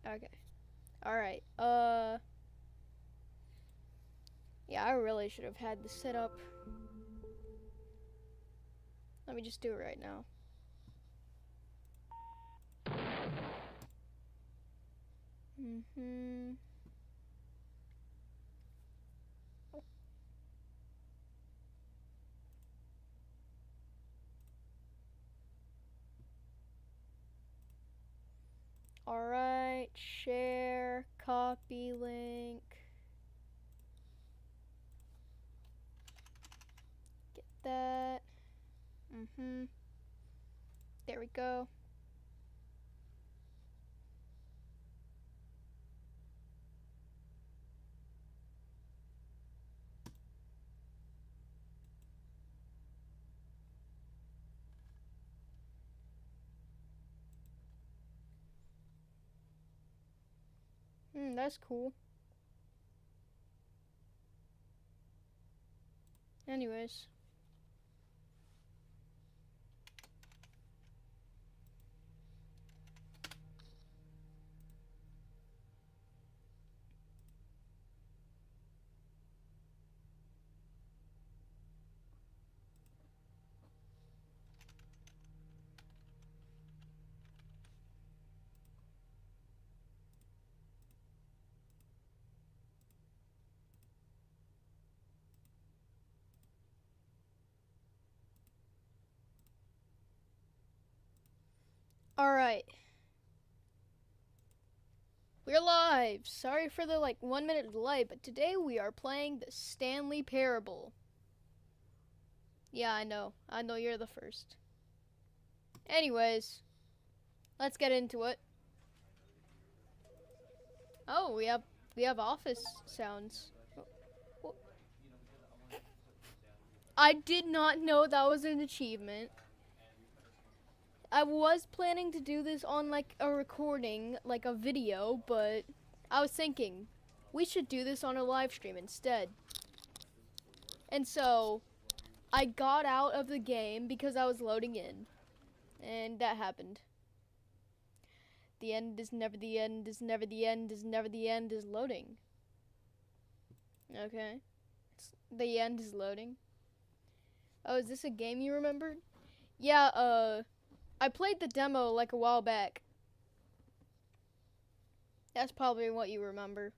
Okay. Alright. Yeah, I really should have had this set up. Let me just do it right now. Alright, share, copy link. Get that. There we go. That's cool. Anyways. Alright. We're live. Sorry for the 1 minute delay, but today we are playing the Stanley Parable. Yeah, I know. I know you're the first. Anyways, let's get into it. Oh, we have office sounds. I did not know that was an achievement. I was planning to do this on a recording, like a video, but I was thinking we should do this on a live stream instead. And so I got out of the game because I was loading in, and that happened. The end is never the end, is never the end, is never the end, is loading. Okay. The end is loading. Oh, is this a game you remembered? Yeah, I played the demo a while back. That's probably what you remember.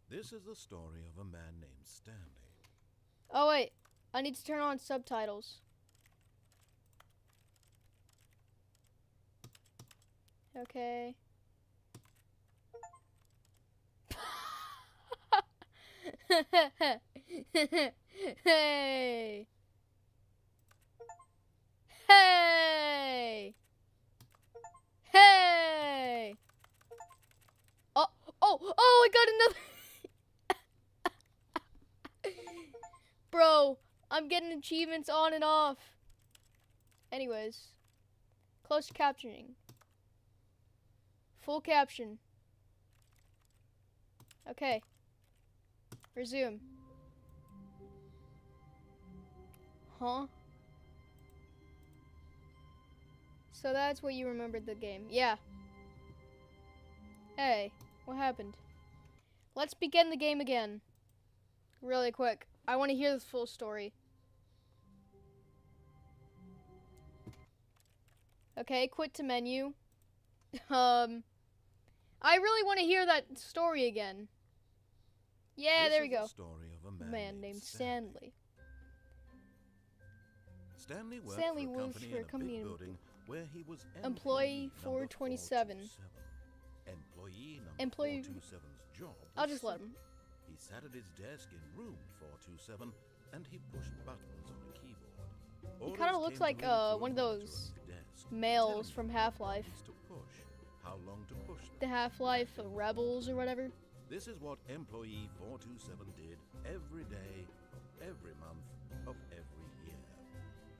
This is the story of a man named Stanley. Oh wait, I need to turn on subtitles. Okay. Hey! Hey! Hey! Oh, I got another. Bro, I'm getting achievements on and off. Anyways, closed captioning. Full caption. Okay. Resume. Huh? So that's what you remembered the game. Yeah. Hey, what happened? Let's begin the game again. Really quick. I want to hear the full story. Okay, quit to menu. I really want to hear that story again. Yeah, there we go. The story of a Man named Stanley. Stanley worked for a company in a big building where he was employee 427. Employee number 427's job. I'll just let him. He sat at his desk in room 427 and he pushed buttons on a keyboard. He kind of looks like one of those males from Half-Life. How long to push them. The Half-Life Rebels or whatever. This is what employee 427 did every day, of every month, of every year.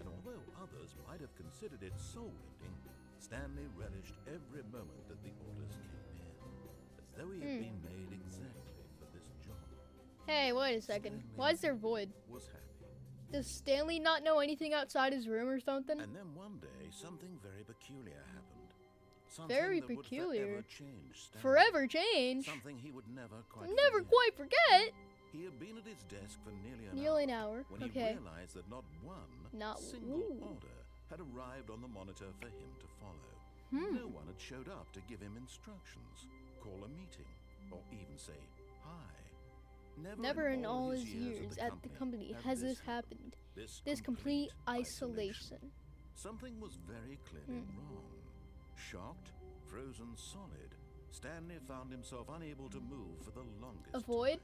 And although others might have considered it soul-rending, Stanley relished every moment that the orders came in, as though he had been made exactly for this job. Hey, wait a second. Stanley Why is there void? Was happy. Does Stanley not know anything outside his room or something? And then one day, something very peculiar happened. very that would peculiar. forever change Stanley. Forever change. Something he would never quite Never forget. quite forget. He had been at his desk for Nearly an hour hour. when Okay. he realized that not Not single ooh. order had arrived on the monitor for him to follow. Hmm. No one had showed up to give him instructions, call a meeting, or even say hi. Never in all his years at the company has this happened. This complete isolation. Something was very clearly wrong. Shocked, frozen solid, Stanley found himself unable to move for the longest Avoid? time.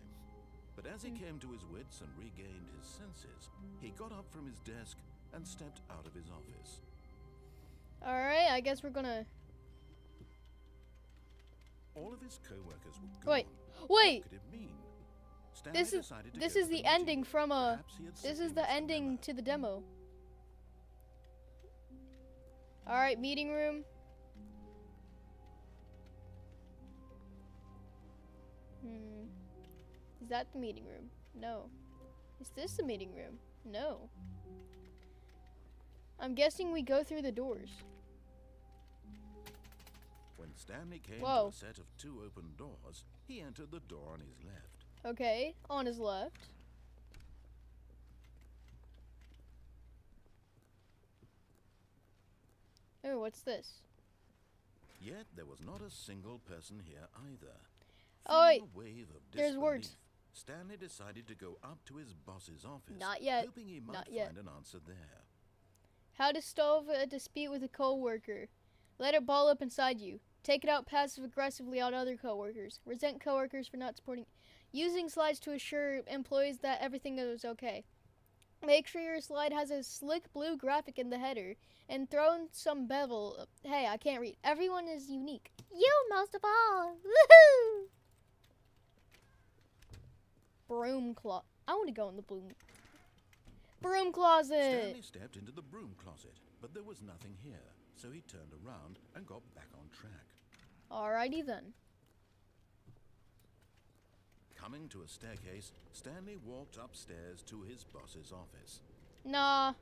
But as he came to his wits and regained his senses, he got up from his desk and stepped out of his office. Alright, I guess we're gonna... All of his co-workers were gone. Wait. What could it mean? Stanley This is decided to this go is to the meeting. ending from a... Perhaps he had This simply is the missed ending memo. to the demo. Alright, meeting room. Is that the meeting room? No. Is this the meeting room? No. I'm guessing we go through the doors. When Stanley came Whoa. to a set of 2 open doors, he entered the door on his left. Okay, on his left. Oh, what's this? Yet there was not a single person here either. Oh, Feeling wait. a wave of There's disbelief, words. Stanley decided to go up to his boss's office, Not yet. hoping he might Not yet. find an answer there. How to solve a dispute with a coworker. Let it ball up inside you. Take it out passive-aggressively on other coworkers. Resent coworkers for not supporting. Using slides to assure employees that everything is okay. Make sure your slide has a slick blue graphic in the header and throw in some bevel. Hey, I can't read. Everyone is unique. You most of all. Woohoo! Broom closet. I want to go in the broom closet. Stanley stepped into the broom closet, but there was nothing here, so he turned around and got back on track. Alrighty then. Coming to a staircase, Stanley walked upstairs to his boss's office. Nah,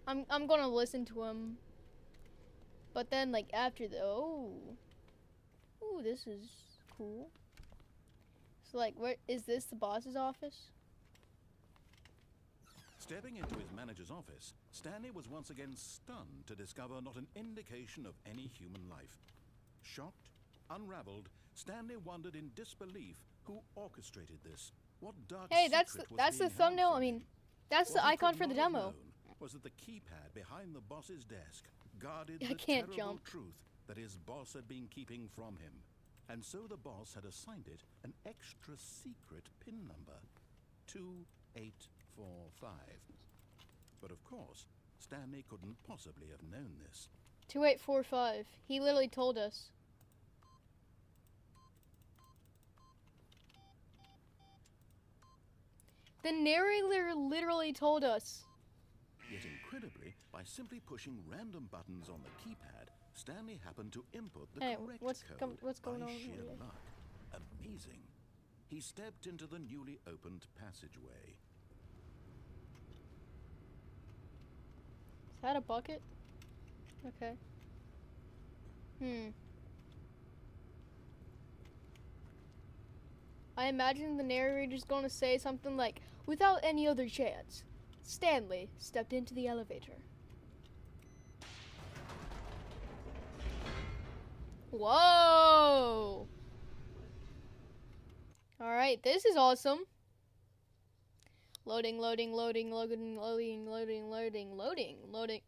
I'm gonna listen to him. But then, like after the ooh, this is cool. So like, where is this? The boss's office? Stepping into his manager's office, Stanley was once again stunned to discover not an indication of any human life. Shocked, unraveled, Stanley wondered in disbelief who orchestrated this. What dark Hey, that's secret was the being held thumbnail. from I mean, him? that's What the he icon could for the not have demo. known was that the keypad behind the boss's desk guarded I the can't terrible jump. truth that his boss had been keeping from him. And so the boss had assigned it an extra secret PIN number, 2845. But of course, Stanley couldn't possibly have known this. 2845. He literally told us. The narrator literally told us. Yet incredibly, by simply pushing random buttons on the keypad, Stanley happened to input the Hey, correct what's going by on sheer here? luck. Amazing. He stepped into the newly opened passageway. Is that a bucket? Okay. I imagine the narrator's gonna say something like, without any other chance, Stanley stepped into the elevator. Whoa! Alright, this is awesome. Loading, loading, loading, loading, loading, loading, loading, loading, loading.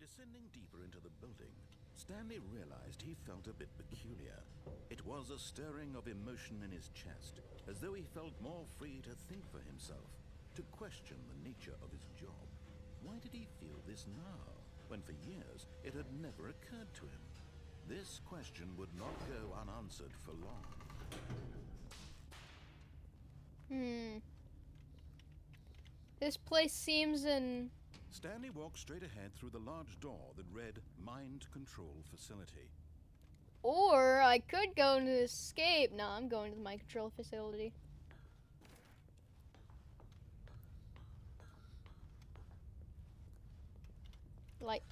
Descending deeper into the building, Stanley realized he felt a bit peculiar. It was a stirring of emotion in his chest, as though he felt more free to think for himself, to question the nature of his job. Why did he feel this now, when for years it had never occurred to him? This question would not go unanswered for long. This place seems in... Stanley walked straight ahead through the large door that read Mind Control Facility. Or I could go into escape. No, I'm going to the mind control facility. light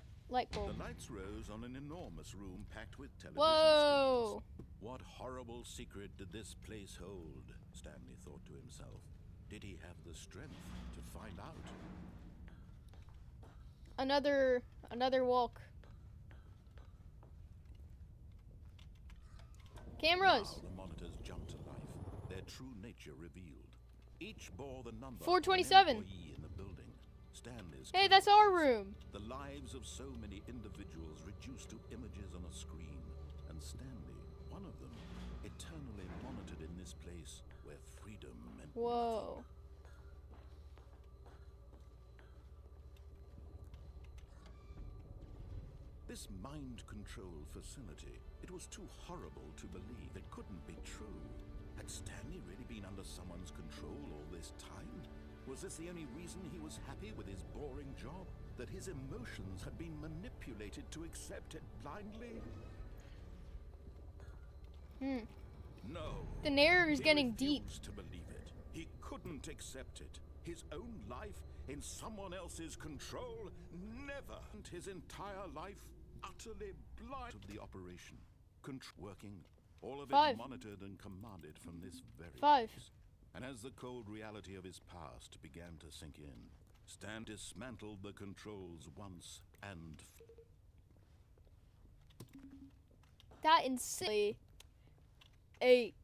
bulb. The lights rose on an enormous room packed with television Whoa! screens. What horrible secret did this place hold? Stanley thought to himself. Did he have the strength to find out? Another walk. Cameras. Now the monitors jumped to life, their true nature revealed. Each bore the number 427. of an employee in the building. Stanley's Hey, that's our room. the lives of so many individuals reduced to images on a screen, and Stanley, one of them, eternally monitored in this place where freedom meant Whoa. nothing. This mind control facility, it was too horrible to believe. It couldn't be true. Had Stanley really been under someone's control all this time? Was this the only reason he was happy with his boring job? That his emotions had been manipulated to accept it blindly? No. The narrator is He getting deep. refused to believe it. He couldn't accept it. His own life in someone else's control? Never. And his entire life utterly blind to the operation. Working. All of it 5. monitored and commanded from this very 5. place. And as the cold reality of his past began to sink in, Stan dismantled the controls once and That insanely 8.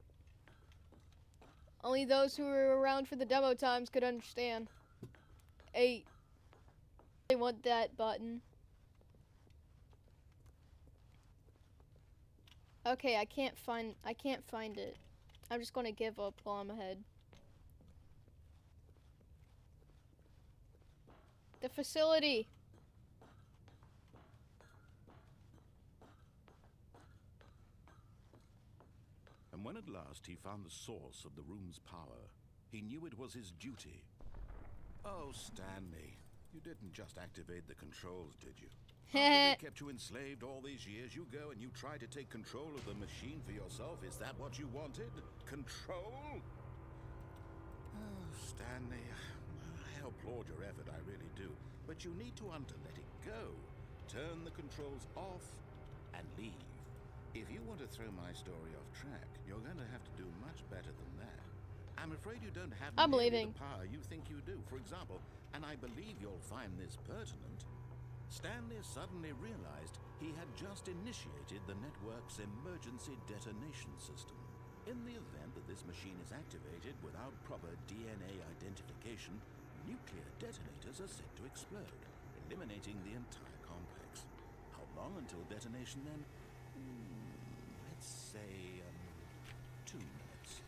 Only those who were around for the demo times could understand. 8. They want that button. Okay, I can't find it. I'm just gonna give up while I'm ahead. The facility. And when at last he found the source of the room's power, he knew it was his duty. Oh, Stanley, you didn't just activate the controls, did you? After they kept you enslaved all these years, you go and you try to take control of the machine for yourself. Is that what you wanted? Control? Oh, Stanley, I applaud your effort, I really do. But you need to let it go. Turn the controls off and leave. If you want to throw my story off track, you're going to have to do much better than that. I'm afraid you don't have I'm nearly leaving. the power you think you do. For example, and I believe you'll find this pertinent, Stanley suddenly realized he had just initiated the network's emergency detonation system. In the event that this machine is activated without proper DNA identification, nuclear detonators are set to explode, eliminating the entire complex. How long until detonation then? Let's say 2 minutes.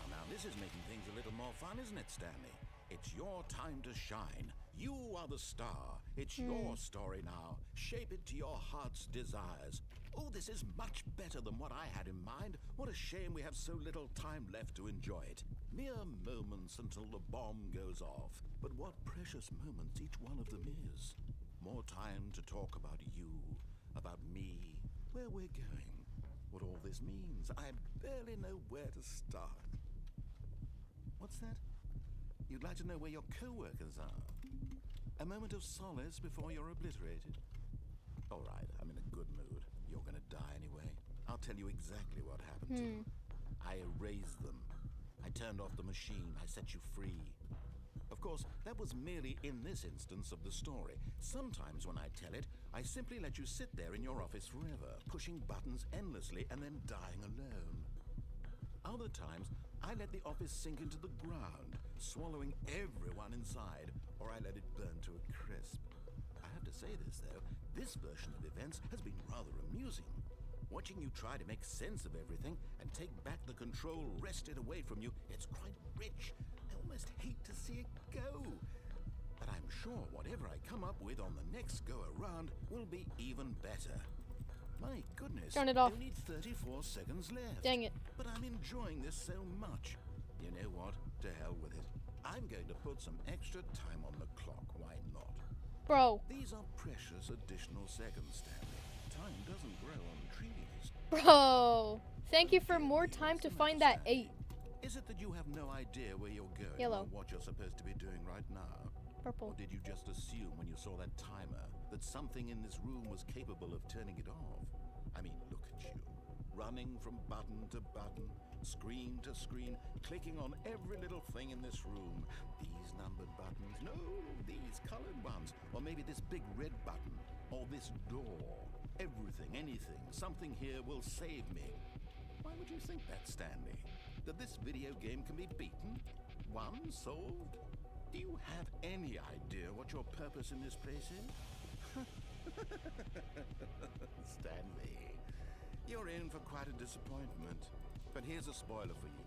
Now this is making things a little more fun, isn't it, Stanley? It's your time to shine. You are the star. It's your story now. Shape it to your heart's desires. Oh, this is much better than what I had in mind. What a shame we have so little time left to enjoy it. Mere moments until the bomb goes off. But what precious moments each one of them is. More time to talk about you, about me, where we're going, what all this means. I barely know where to start. What's that? You'd like to know where your co-workers are? A moment of solace before you're obliterated? All right, I'm in a good mood. You're gonna die anyway. I'll tell you exactly what happened to them. I erased them. I turned off the machine. I set you free. Of course, that was merely in this instance of the story. Sometimes when I tell it, I simply let you sit there in your office forever, pushing buttons endlessly and then dying alone. Other times, I let the office sink into the ground, swallowing everyone inside, or I let it burn to a crisp. I have to say this, though, this version of events has been rather amusing. Watching you try to make sense of everything and take back the control wrested away from you, it's quite rich. I almost hate to see it go. But I'm sure whatever I come up with on the next go-around will be even better. My goodness, Turn it off. only 34 seconds left. Dang it. But I'm enjoying this so much. You know what? To hell with it. I'm going to put some extra time on the clock. Why not? Bro. These are precious additional seconds, Stanley. Time doesn't grow on trees. Bro. Thank you for more time to find that 8. Is it that you have no idea where you're going Yellow. or what you're supposed to be doing right now? Purple. Or did you just assume when you saw that timer that something in this room was capable of turning it off? I mean, look at you. Running from button to button, screen to screen, clicking on every little thing in this room. These numbered buttons, no, these colored ones. Or maybe this big red button, or this door. Everything, anything, something here will save me. Why would you think that, Stanley? That this video game can be beaten? Won? Solved? Do you have any idea what your purpose in this place is? Stanley, you're in for quite a disappointment. But here's a spoiler for you.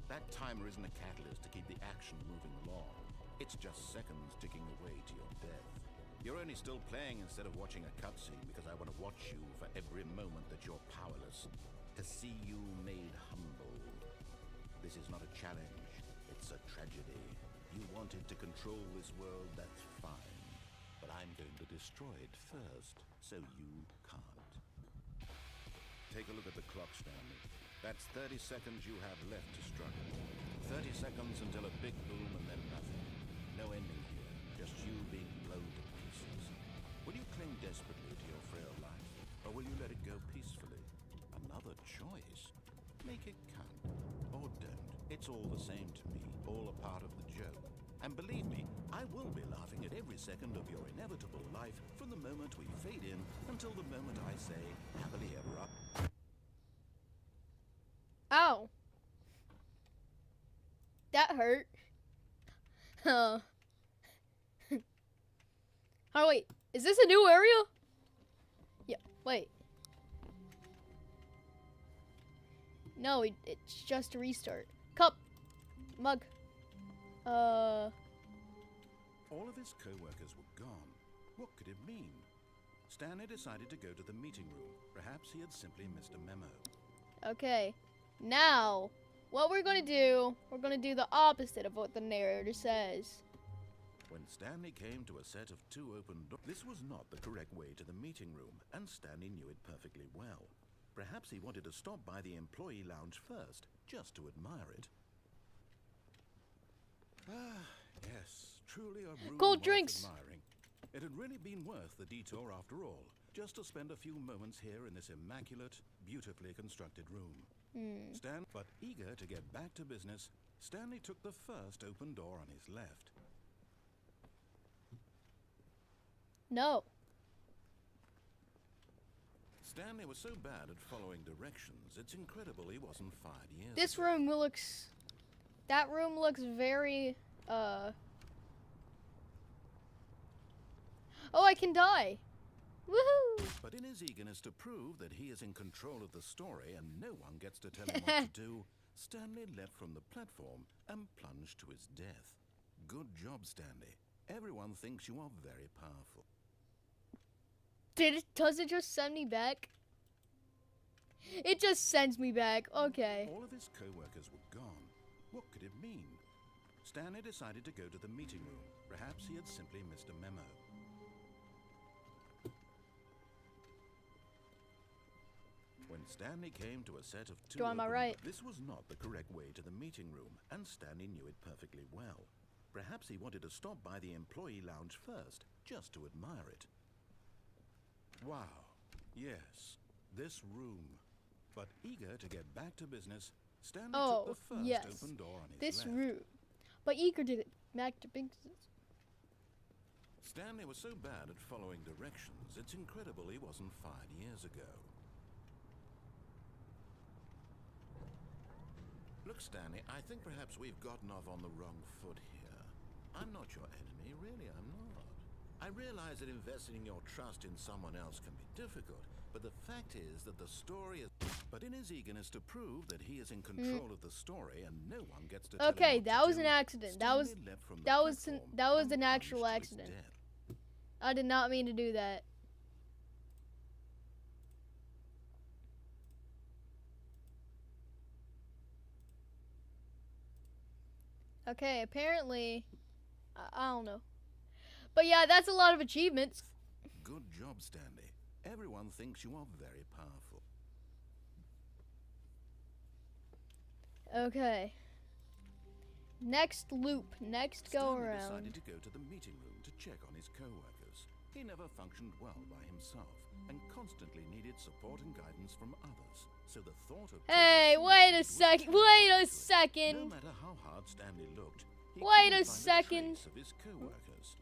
That timer isn't a catalyst to keep the action moving along. It's just seconds ticking away to your death. You're only still playing instead of watching a cutscene because I want to watch you for every moment that you're powerless. To see you made humble. This is not a challenge, it's a tragedy. You wanted to control this world, that's fine. But I'm going to destroy it first, so you can't. Take a look at the clock, Stanley. That's 30 seconds you have left to struggle. 30 seconds until a big boom and then nothing. No ending here, just you being blown to pieces. Will you cling desperately to your frail life, or will you let it go peacefully? Another choice. Make it count, or don't. It's all the same to me, all a part of the joke. And believe me, I will be laughing at every second of your inevitable life from the moment we fade in until the moment I say, happily ever after. Ow. That hurt. Oh, wait. Is this a new area? Yeah, wait. No, it's just a restart. Cup. Mug. All of his co-workers were gone. What could it mean? Stanley decided to go to the meeting room. Perhaps he had simply missed a memo. Okay. Now, what we're going to do the opposite of what the narrator says. When Stanley came to a set of two open doors, this was not the correct way to the meeting room, and Stanley knew it perfectly well. Perhaps he wanted to stop by the employee lounge first, just to admire it. Ah, yes, truly a room Cold worth drinks. admiring. It had really been worth the detour after all, just to spend a few moments here in this immaculate, beautifully constructed room. But eager to get back to business, Stanley took the first open door on his left. No. Stanley was so bad at following directions, it's incredible he wasn't fired years This ago. room looks... That room looks very, Oh, I can die. Woohoo! But in his eagerness to prove that he is in control of the story and no one gets to tell him what to do, Stanley leapt from the platform and plunged to his death. Good job, Stanley. Everyone thinks you are very powerful. Does it just send me back? It just sends me back. Okay. All of his co-workers were gone. What could it mean? Stanley decided to go to the meeting room. Perhaps he had simply missed a memo. When Stanley came to a set of two Am I open- right? This was not the correct way to the meeting room, and Stanley knew it perfectly well. Perhaps he wanted to stop by the employee lounge first, just to admire it. Wow, yes, this room. But eager to get back to business, Stanley took the first yes. open door on his This left. room. But eager to get back to business. Stanley was so bad at following directions, it's incredible he wasn't fired years ago. Look, Stanley, I think perhaps we've gotten off on the wrong foot here. I'm not your enemy, really, I'm not. I realize that investing your trust in someone else can be difficult, but the fact is that the story is... But in his eagerness to prove that he is in control of the story and no one gets to tell him Okay, what that to was do, an accident. Stanley leapt from the that was platform an and actual plunged to his accident. death. I did not mean to do that. Okay, apparently, I don't know. But yeah, that's a lot of achievements. Good job, Stanley. Everyone thinks you are very powerful. Okay. Next loop, next go Stanley around. decided to go to the meeting room to check on his co-workers. He never functioned well by himself and constantly needed support and guidance from others. So the thought of Hey, wait a second. Wait a No second. matter how hard Stanley looked, he Wait couldn't a find second. trace of his co-workers.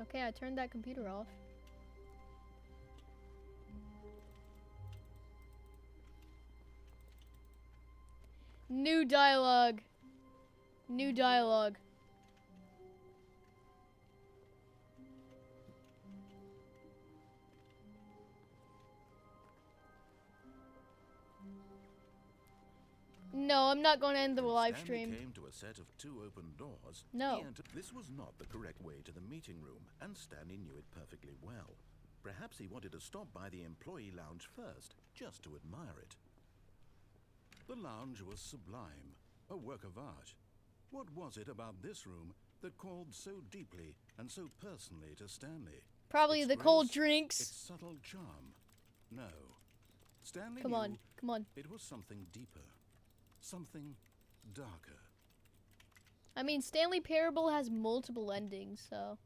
Okay, I turned that computer off. New dialogue. New dialogue. No, I'm not going to end the When live Stanley stream. came to a set of 2 open doors. No. He entered. This was not the correct way to the meeting room, and Stanley knew it perfectly well. Perhaps he wanted to stop by the employee lounge first, just to admire it. The lounge was sublime, a work of art. What was it about this room that called so deeply and so personally to Stanley? Probably Its the cold grace, drinks. Its subtle charm. No. Stanley Come knew on, come on. it was something deeper, something darker. I mean, Stanley Parable has multiple endings, so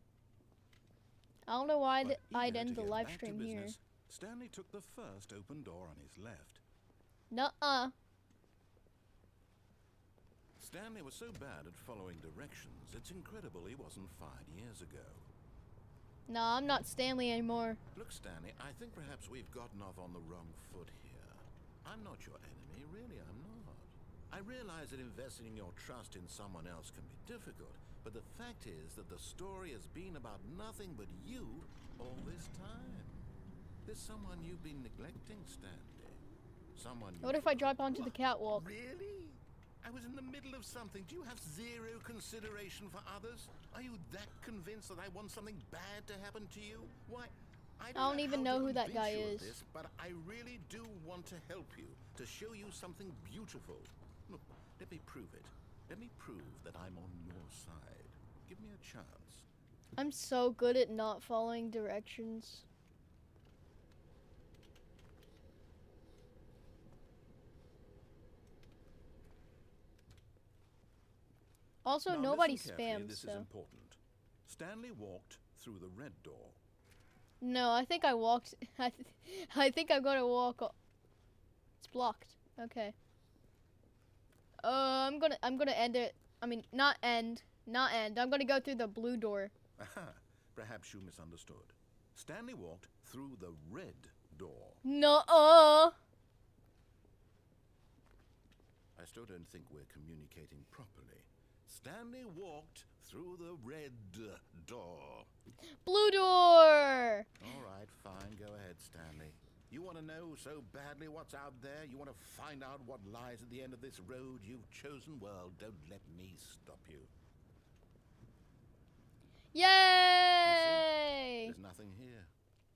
I don't know why But I'd eager end to the get live back to stream here. business, Stanley took the first open door on his left. Nuh-uh. Stanley was so bad at following directions, it's incredible he wasn't fired years ago. Nah, I'm not Stanley anymore. Look, Stanley, I think perhaps we've gotten off on the wrong foot here. I'm not your enemy, really, I'm not. I realize that investing your trust in someone else can be difficult, but the fact is that the story has been about nothing but you all this time. There's someone you've been neglecting, Stanley. Someone you... What if I drop onto the catwalk? Really? I was in the middle of something. Do you have zero consideration for others? Are you that convinced that I want something bad to happen to you? Why, I don't even know how to who that guy convince you of is. this, but I really do want to help you, to show you something beautiful. Look, let me prove it. Let me prove that I'm on your side. Give me a chance. I'm so good at not following directions. Also, Now, nobody listen carefully, spams, this so. is important. Stanley walked through the red door. No, I think I walked. I think I'm gonna walk. It's blocked. Okay. I'm gonna end it. I mean, not end. I'm gonna go through the blue door. Aha, perhaps you misunderstood. Stanley walked through the red door. No. I still don't think we're communicating properly. Stanley walked through the red door. Blue door. All right, fine. Go ahead, Stanley. You want to know so badly what's out there? You want to find out what lies at the end of this road you've chosen? Well, don't let me stop you. Yay! There's nothing here.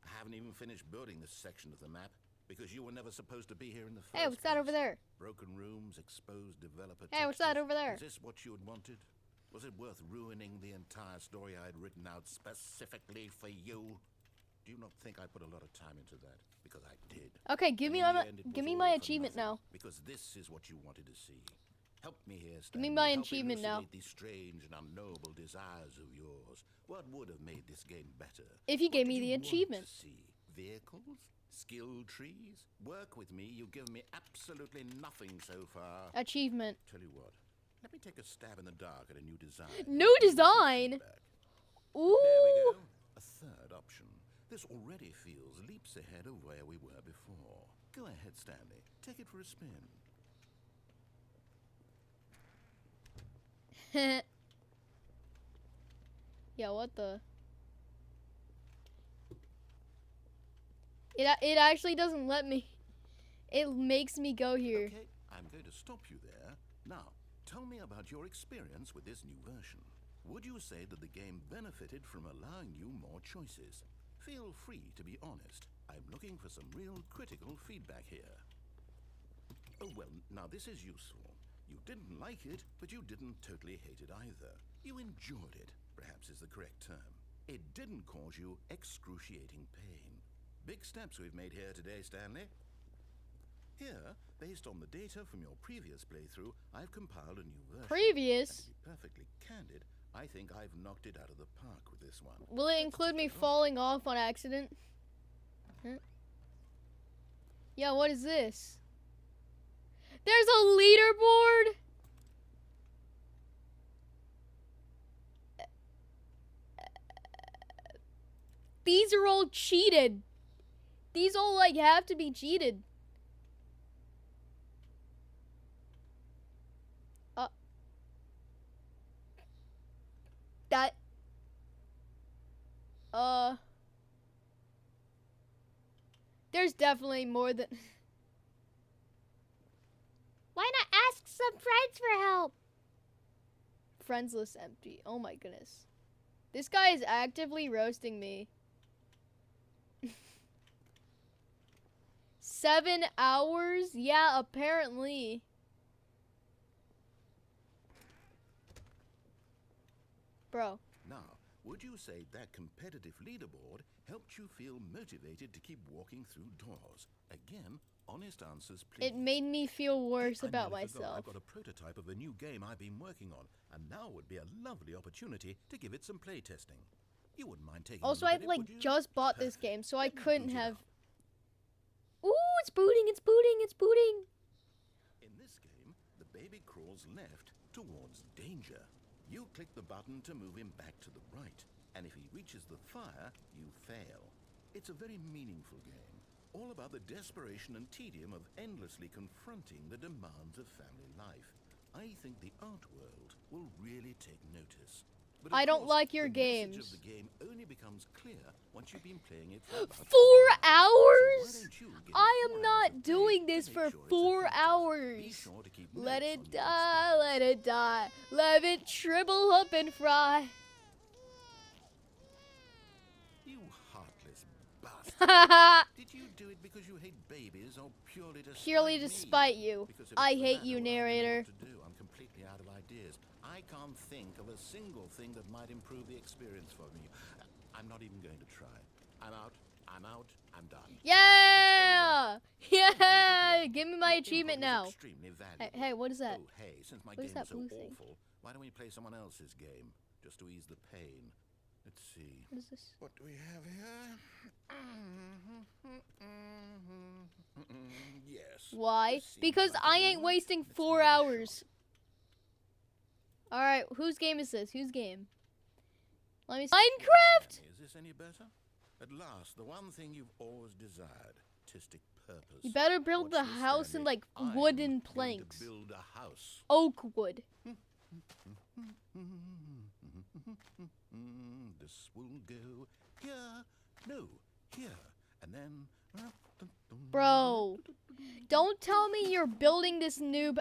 I haven't even finished building this section of the map because you were never supposed to be here in the first Hey, what's that place. over there? Broken rooms, exposed developer Hey, what's that textures. over there? Is this what you had wanted? Was it worth ruining the entire story I had written out specifically for you? Do you not think I put a lot of time into that? Because I did. Okay, give And me in the my end, it give was me all my for achievement nothing, now. Because this is what you wanted to see. Help me here, Give Stanley. me my Help achievement now. elucidate these strange and unknowable desires of yours. What would have made this game better? If you What gave did me the you want achievement. to see? Vehicles? Skill trees? Work with me. You've given me absolutely nothing so far. Achievement. Tell you what. Let me take a stab in the dark at a new design. New design? Feedback. Ooh. There we go. A third option. This already feels leaps ahead of where we were before. Go ahead, Stanley. Take it for a spin. Yeah, what the? It actually doesn't let me. It makes me go here. Okay, I'm going to stop you there. Now, tell me about your experience with this new version. Would you say that the game benefited from allowing you more choices? Feel free to be honest. I'm looking for some real critical feedback here. Oh, well, now this is useful. You didn't like it, but you didn't totally hate it either. You enjoyed it, perhaps is the correct term. It didn't cause you excruciating pain. Big steps we've made here today, Stanley. Here, based on the data from your previous playthrough, I've compiled a new version. Previous? And to be perfectly candid, I think I've knocked it out of the park with this one. Will it include me falling off on accident? Huh? Yeah, what is this? There's a leaderboard? These are all cheated. These all, like, have to be cheated. That... There's definitely more than... Why not ask some friends for help? Friends list empty. Oh my goodness. This guy is actively roasting me. 7 hours? Yeah, apparently. Bro. Now, would you say that competitive leaderboard helped you feel motivated to keep walking through doors? Again, honest answers, please. It made me feel worse about I nearly forgot myself. I've got a prototype of a new game I've been working on, and now would be a lovely opportunity to give it some play testing. You wouldn't mind taking Also, a I look at it, like would you? just bought this Perfect. game, so I Let me couldn't boot it have. up. Ooh, it's booting! It's booting! It's booting! In this game, the baby crawls left towards danger. You click the button to move him back to the right, and if he reaches the fire, you fail. It's a very meaningful game, all about the desperation and tedium of endlessly confronting the demands of family life. I think the art world will really take notice. But of I don't course, like your the message games. of the game only becomes clear once you've been playing it for about 4 So why hours? don't you give it I 4 am hours not of play doing to this make for sure it's 4 effective? Be hours. sure to keep Let notes it on your die, experience. let it die. Let it shrivel up and fry. You heartless bastard. Did you do it because you hate babies or purely to Purely spite to me? spite you. Because if I it's the hate you, latter, I don't know narrator. what to do. I'm completely out of ideas. I can't think of a single thing that might improve the experience for me. I'm not even going to try. I'm out. I'm out. I'm done. Yeah! Yeah! Your Give me my input achievement was now. extremely Hey, valuable. hey, what is that? Oh, hey, since my What is game that is so blue thing? awful, why don't we play someone else's game? Just to ease the pain. Let's see. What is this? What do we have here? Yes. Why? This seems Because like I it'll ain't work. wasting Let's 4 give it a shot. hours. Alright, whose game is this? Whose game? Let me Minecraft! Stanley, is this any better? At last, the one thing you've always desired. Artistic purpose. You better build Watch the this, house in Stanley. like I'm wooden going planks. to build a house. Oak wood. This will go here. No, here. And then... Bro, don't tell me you're building this noob.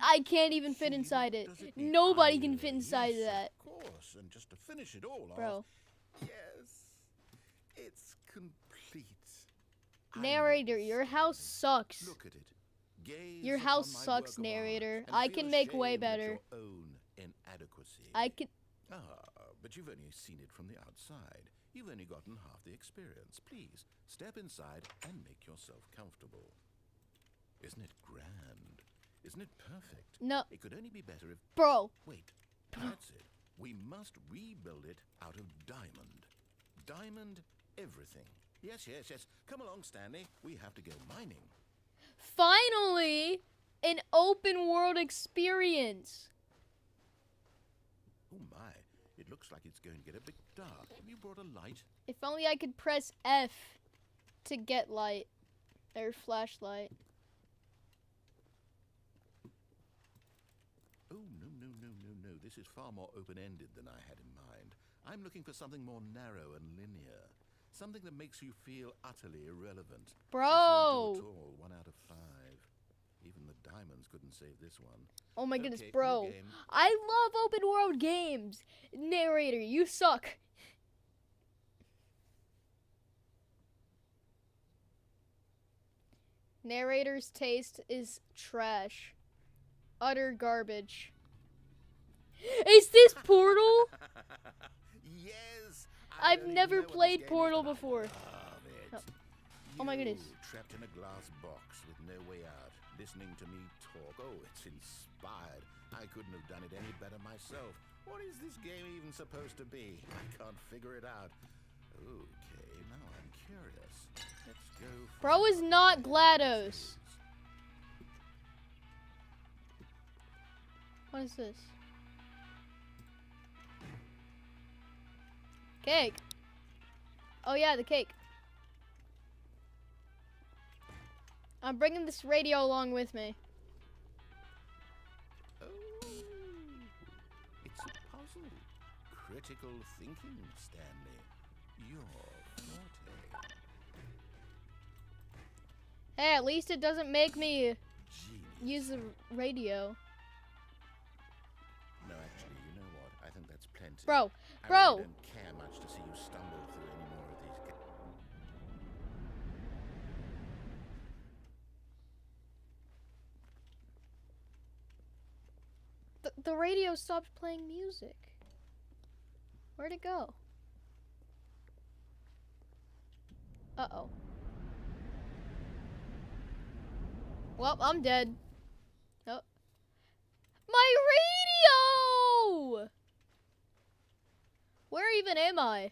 I can't even fit inside it. Does need Nobody can iron? fit inside of Yes, that. Of course, and just to finish it all Bro. off, yes, it's complete. I Narrator, made your this house Stanley. sucks. Look at it. Gaze Your upon house my sucks, work of art narrator. and I feel can make way ashamed at better. your own inadequacy. I can. Ah, but you've only seen it from the outside. You've only gotten half the experience. Please, step inside and make yourself comfortable. Isn't it grand? Isn't it perfect? No, It could only be better if... bro. Wait, that's it. We must rebuild it out of diamond. Diamond everything. Yes, yes, yes. Come along, Stanley. We have to go mining. Finally, an open world experience. Oh my, it looks like it's going to get a bit dark. Have you brought a light? If only I could press F to get light or flashlight. Oh, no, no, no, no, no. This is far more open-ended than I had in mind. I'm looking for something more narrow and linear. Something that makes you feel utterly irrelevant. Bro. This won't do at all. 1 out of 5. Even the diamonds couldn't save this one. Oh my goodness, Okay, bro. new game. I love open world games. Narrator, you suck. Narrator's taste is trash. Utter garbage. Is this Portal? Yes! I've don't even never know what this played game is, Portal but I before. love it. Oh. Oh my goodness. Trapped in a glass box with no way out, listening to me talk. Oh, it's inspired. I couldn't have done it any better myself. What is this game even supposed to be? I can't figure it out. Okay, now I'm curious. Let's go. Bro is not GLaDOS. What is this? Cake. Oh yeah, the cake. I'm bringing this radio along with me. Oh, it's a puzzle. Critical thinking, Stanley. Your forte. Hey, at least it doesn't make me Genius. use the radio. No, actually, you know what? I think that's plenty. Bro, I bro. really don't care much to see you stumble through any more of these. The radio stopped playing music. Where'd it go? Uh-oh. Well, I'm dead. Oh. My radio! Where even am I?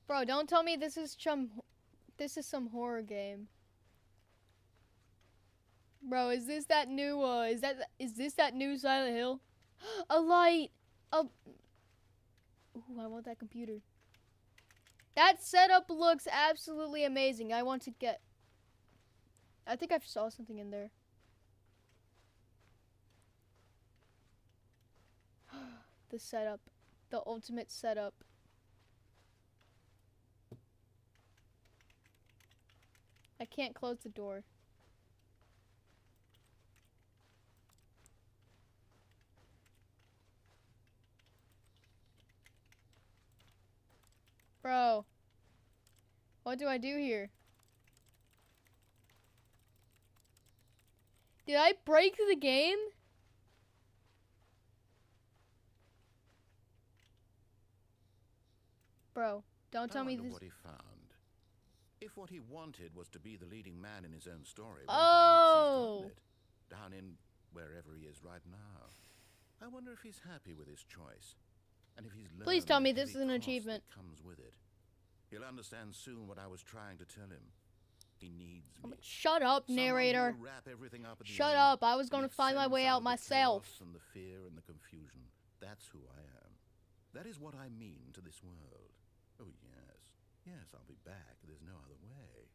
Bro, don't tell me this is some horror game. Bro, is this that new is this that new Silent Hill? A light. Ooh, I want that computer. That setup looks absolutely amazing. I want to get I think I saw something in there. The setup. The ultimate setup. I can't close the door. Bro. What do I do here? Did I break the game? Bro, don't tell me this. What he found. If what he wanted was to be the leading man in his own story, Oh. well, perhaps he's gotten it. Down in wherever he is right now. I wonder if he's happy with his choice. And if he's learned Please tell me the this is heavy an cost achievement. that comes with it. He'll understand soon what I was trying to tell him. He needs me. Shut up, Someone narrator. who will wrap everything up at the Shut end, up. I was going to make find my sense way out of the myself. chaos and the fear and the confusion. That's who I am. That is what I mean to this world. Oh, yes. Yes, I'll be back. There's no other way.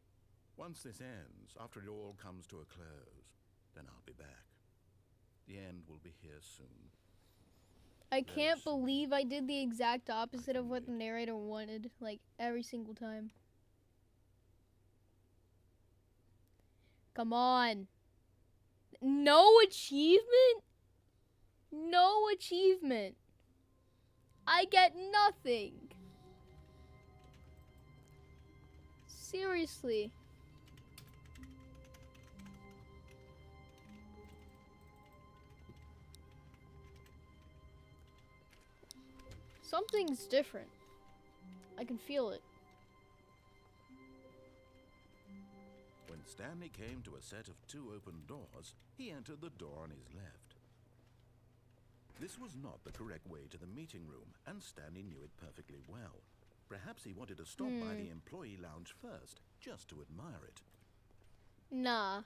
Once this ends, after it all comes to a close, then I'll be back. The end will be here soon. I can't believe I did the exact opposite of what the narrator wanted, like, every single time. Come on. No achievement? No achievement. I get nothing. Seriously. Something's different. I can feel it. When Stanley came to a set of 2 open doors, he entered the door on his left. This was not the correct way to the meeting room, and Stanley knew it perfectly well. Perhaps he wanted to stop by the employee lounge first, just to admire it. Nah.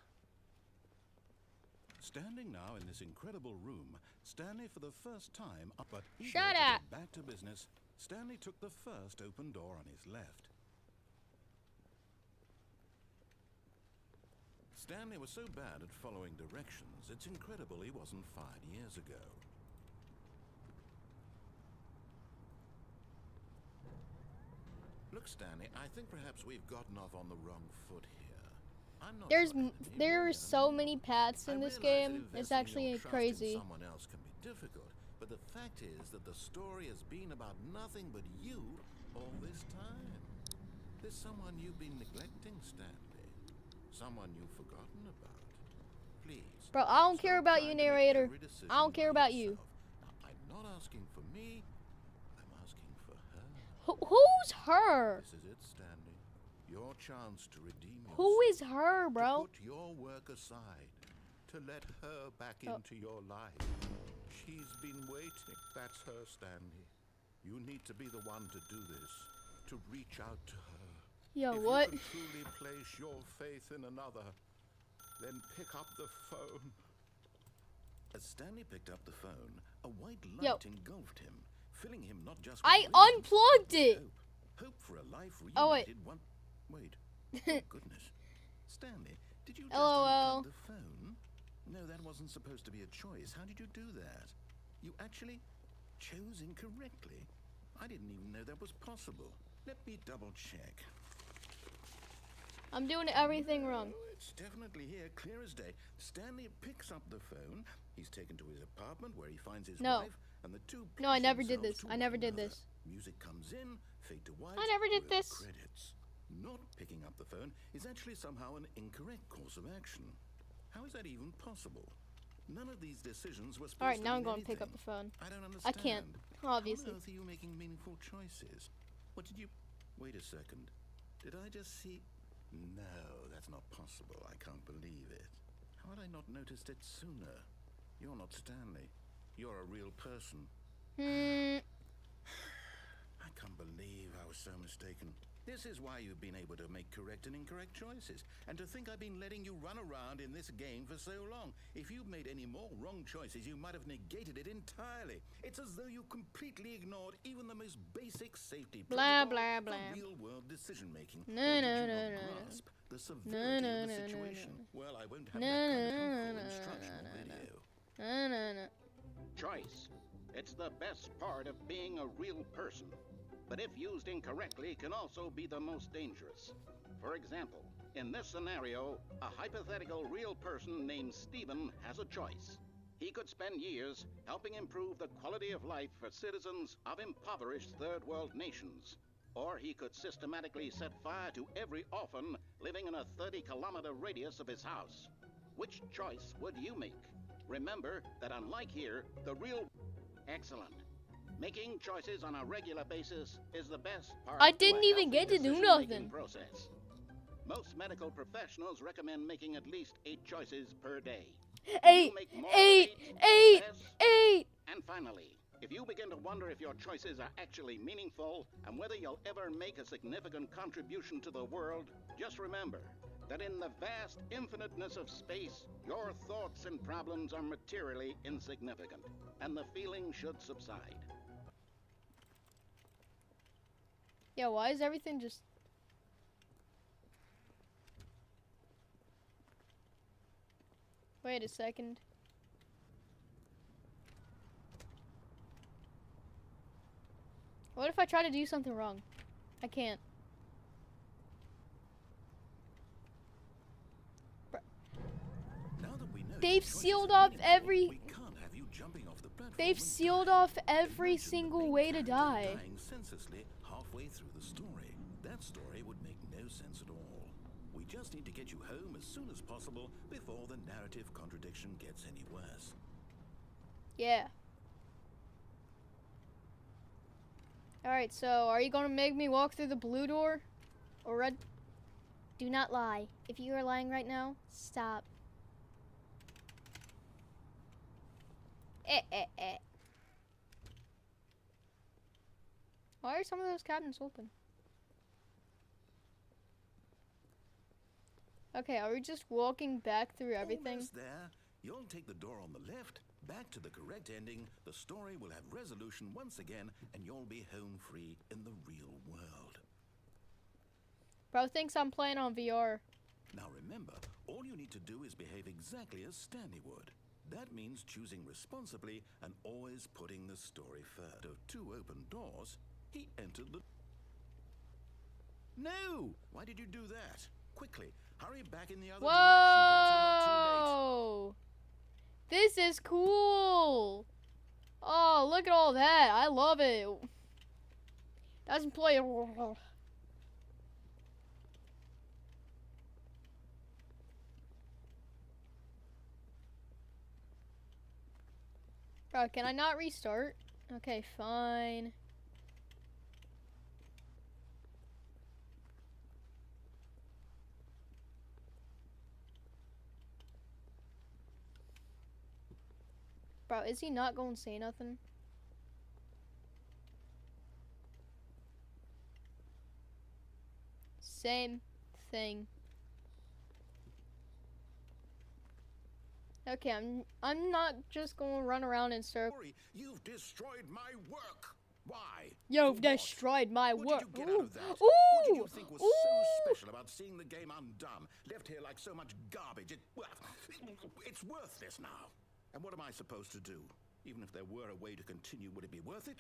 Standing now in this incredible room, Stanley for the first time, but Shut to up. get back to business, Stanley took the first open door on his left. Stanley was so bad at following directions, it's incredible he wasn't fired years ago. Look, Stanley, I think perhaps we've gotten off on the wrong foot here. I'm not There are so many paths in this game. It's actually crazy. Someone else can be difficult, but the fact is that the story has been about nothing but you all this time. There's someone you've been neglecting, Stanley. Someone you've forgotten about. Please. Bro, I don't care about you, narrator. I don't care about you. Now, I'm not asking for me. I'm asking for Who's her? This is it, Stanley. Your chance to redeem yourself. Who is her, bro? To put your work aside. To let her back into your life. She's been waiting. That's her, Stanley. You need to be the one to do this. To reach out to her. Yo, if what? you can truly place your faith in another, then pick up the phone. As Stanley picked up the phone, a white light engulfed him, filling him not just with I relief, unplugged but it. hope for a life reunited. Oh, wait. Wait. Oh, goodness. Stanley, did you just LOL. unplug the phone? No, that wasn't supposed to be a choice. How did you do that? You actually chose incorrectly. I didn't even know that was possible. Let me double check. I'm doing everything wrong. Oh, it's definitely here, clear as day. Stanley picks up the phone. He's taken to his apartment where he finds his wife, and the two. No, I never did this. I never did this. Music comes in, fade to white. I never did this. Credits. Not picking up the phone is actually somehow an incorrect course of action. How is that even possible? None of these decisions were supposed All right, to now I'm mean going to pick up anything. the phone. I don't I understand. can't, obviously. How on earth are you making meaningful choices? What did you... Wait a second. Did I just see... No, that's not possible. I can't believe it. How had I not noticed it sooner? You're not Stanley. You're a real person. I can't believe I was so mistaken. This is why you've been able to make correct and incorrect choices. And to think I've been letting you run around in this game for so long. If you'd made any more wrong choices, you might have negated it entirely. It's as though you completely ignored even the most basic safety Blah, protocol blah, for blah. real-world decision-making. No, Or did no, you no, not no, no. grasp the severity of the situation? Well, I won't have that kind of helpful instructional video. Choice. It's the best part of being a real person. But if used incorrectly, can also be the most dangerous. For example, in this scenario, a hypothetical real person named Stephen has a choice. He could spend years helping improve the quality of life for citizens of impoverished third world nations. Or he could systematically set fire to every orphan living in a 30-kilometer radius of his house. Which choice would you make? Remember that unlike here, the real... Excellent. Making choices on a regular basis is the best part. I didn't to a even get healthy to do decision-making nothing. Process. Most medical professionals recommend making at least 8 choices per day. Eight, You make more eight, than eight, less. eight. And finally, if you begin to wonder if your choices are actually meaningful and whether you'll ever make a significant contribution to the world, just remember that in the vast infiniteness of space, your thoughts and problems are materially insignificant, and the feeling should subside. Yeah, why is everything just... Wait a second. What if I try to do something wrong? I can't. Now that we know They've your choices sealed are off meaningful, every... we can't have you jumping off the platform They've and sealed dying. off every Imagine the single main way to character die. dying senselessly halfway through the story. That story would make no sense at all. We just need to get you home as soon as possible before the narrative contradiction gets any worse. Yeah. Alright, so are you gonna make me walk through the blue door? Or red? Do not lie. If you are lying right now, stop. Why are some of those cabinets open? Okay, are we just walking back through everything? Almost there. You'll take the door on the left, back to the correct ending. The story will have resolution once again, and you'll be home free in the real world. Bro thinks I'm playing on VR. Now remember, all you need to do is behave exactly as Stanley would. That means choosing responsibly and always putting the story first. Of 2 open doors, he entered the... No! Why did you do that? Quickly, hurry back in the other direction. Perhaps we're not too late. Whoa! This is cool! Oh, look at all that. I love it. That's employee. Bro, can I not restart? Okay, fine. Bro, is he not going to say nothing? Same thing. Okay, I'm not just going to run around in circles. You've destroyed my work. Why? You've For what? destroyed my What work. did you get out of that? Ooh. What did you think was so Ooh. special about seeing the game undone? Left here like so much garbage. It's worthless now. And what am I supposed to do? Even if there were a way to continue, would it be worth it?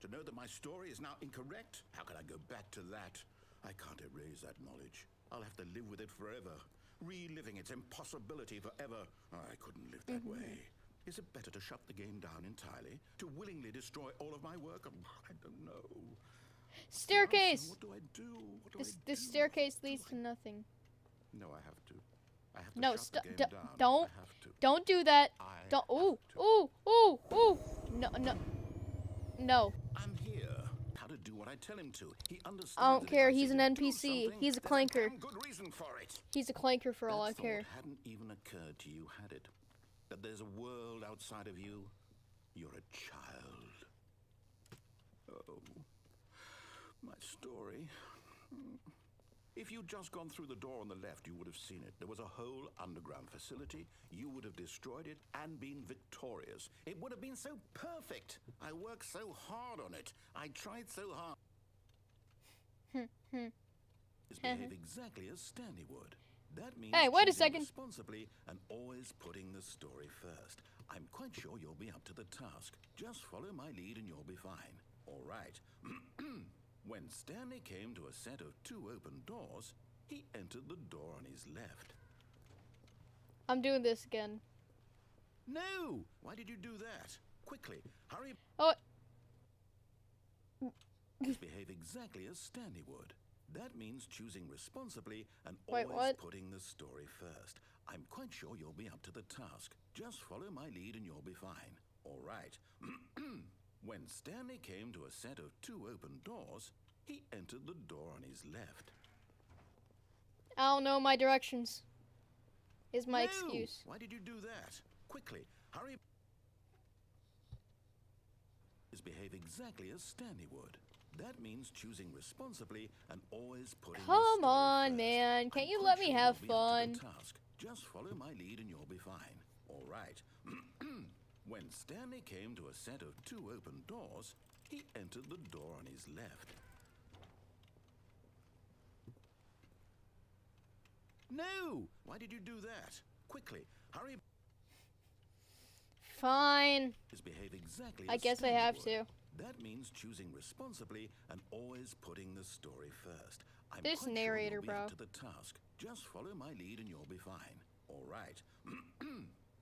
To know that my story is now incorrect? How can I go back to that? I can't erase that knowledge. I'll have to live with it forever. Reliving its impossibility forever. I couldn't live that way. Is it better to shut the game down entirely? To willingly destroy all of my work? I don't know. Staircase! What do I do? This staircase leads to nothing. No, I have to. I have to No, shut the game down. don't. I have to. Don't do that. I Don't. have Ooh, to. ooh, ooh, ooh. No, no. No. I'm here. How to do what I tell him to. He understands. I don't that if care. I He's say an to do NPC. something, He's a there's clanker. damn good reason for it. He's a clanker for all I That care. thought hadn't even occurred to you, had it? That there's a world outside of you? You're a child. Oh, my story. If you'd just gone through the door on the left, you would have seen it. There was a whole underground facility. You would have destroyed it and been victorious. It would have been so perfect. I worked so hard on it. I tried so hard. Behave exactly as Stanley would. That means Hey, wait a choosing second. responsibly and always putting the story first. I'm quite sure you'll be up to the task. Just follow my lead and you'll be fine. All right. When Stanley came to a set of 2 open doors, he entered the door on his left. I'm doing this again. No! Why did you do that? Quickly, hurry. Oh. Behave exactly as Stanley would. That means choosing responsibly and Wait, always what? putting the story first. I'm quite sure you'll be up to the task. Just follow my lead and you'll be fine. All right. When Stanley came to a set of 2 open doors, he entered the door on his left. I don't know my directions. Is my No! excuse. Why did you do that? Quickly, hurry. Behave exactly as Stanley would. That means choosing responsibly and always putting the Come story on, first. man. Can't I'm you quite let me sure have you'll be up to the fun? task. Just follow my lead and you'll be fine. All right. When Stanley came to a set of 2 open doors, he entered the door on his left. No! Why did you do that? Quickly, hurry. Fine. Behave exactly I as guess I Stanley have would. to. That means choosing responsibly and always putting the story first. I'm This quite narrator, sure you'll be bro. up to the task. Just follow my lead and you'll be fine. All right.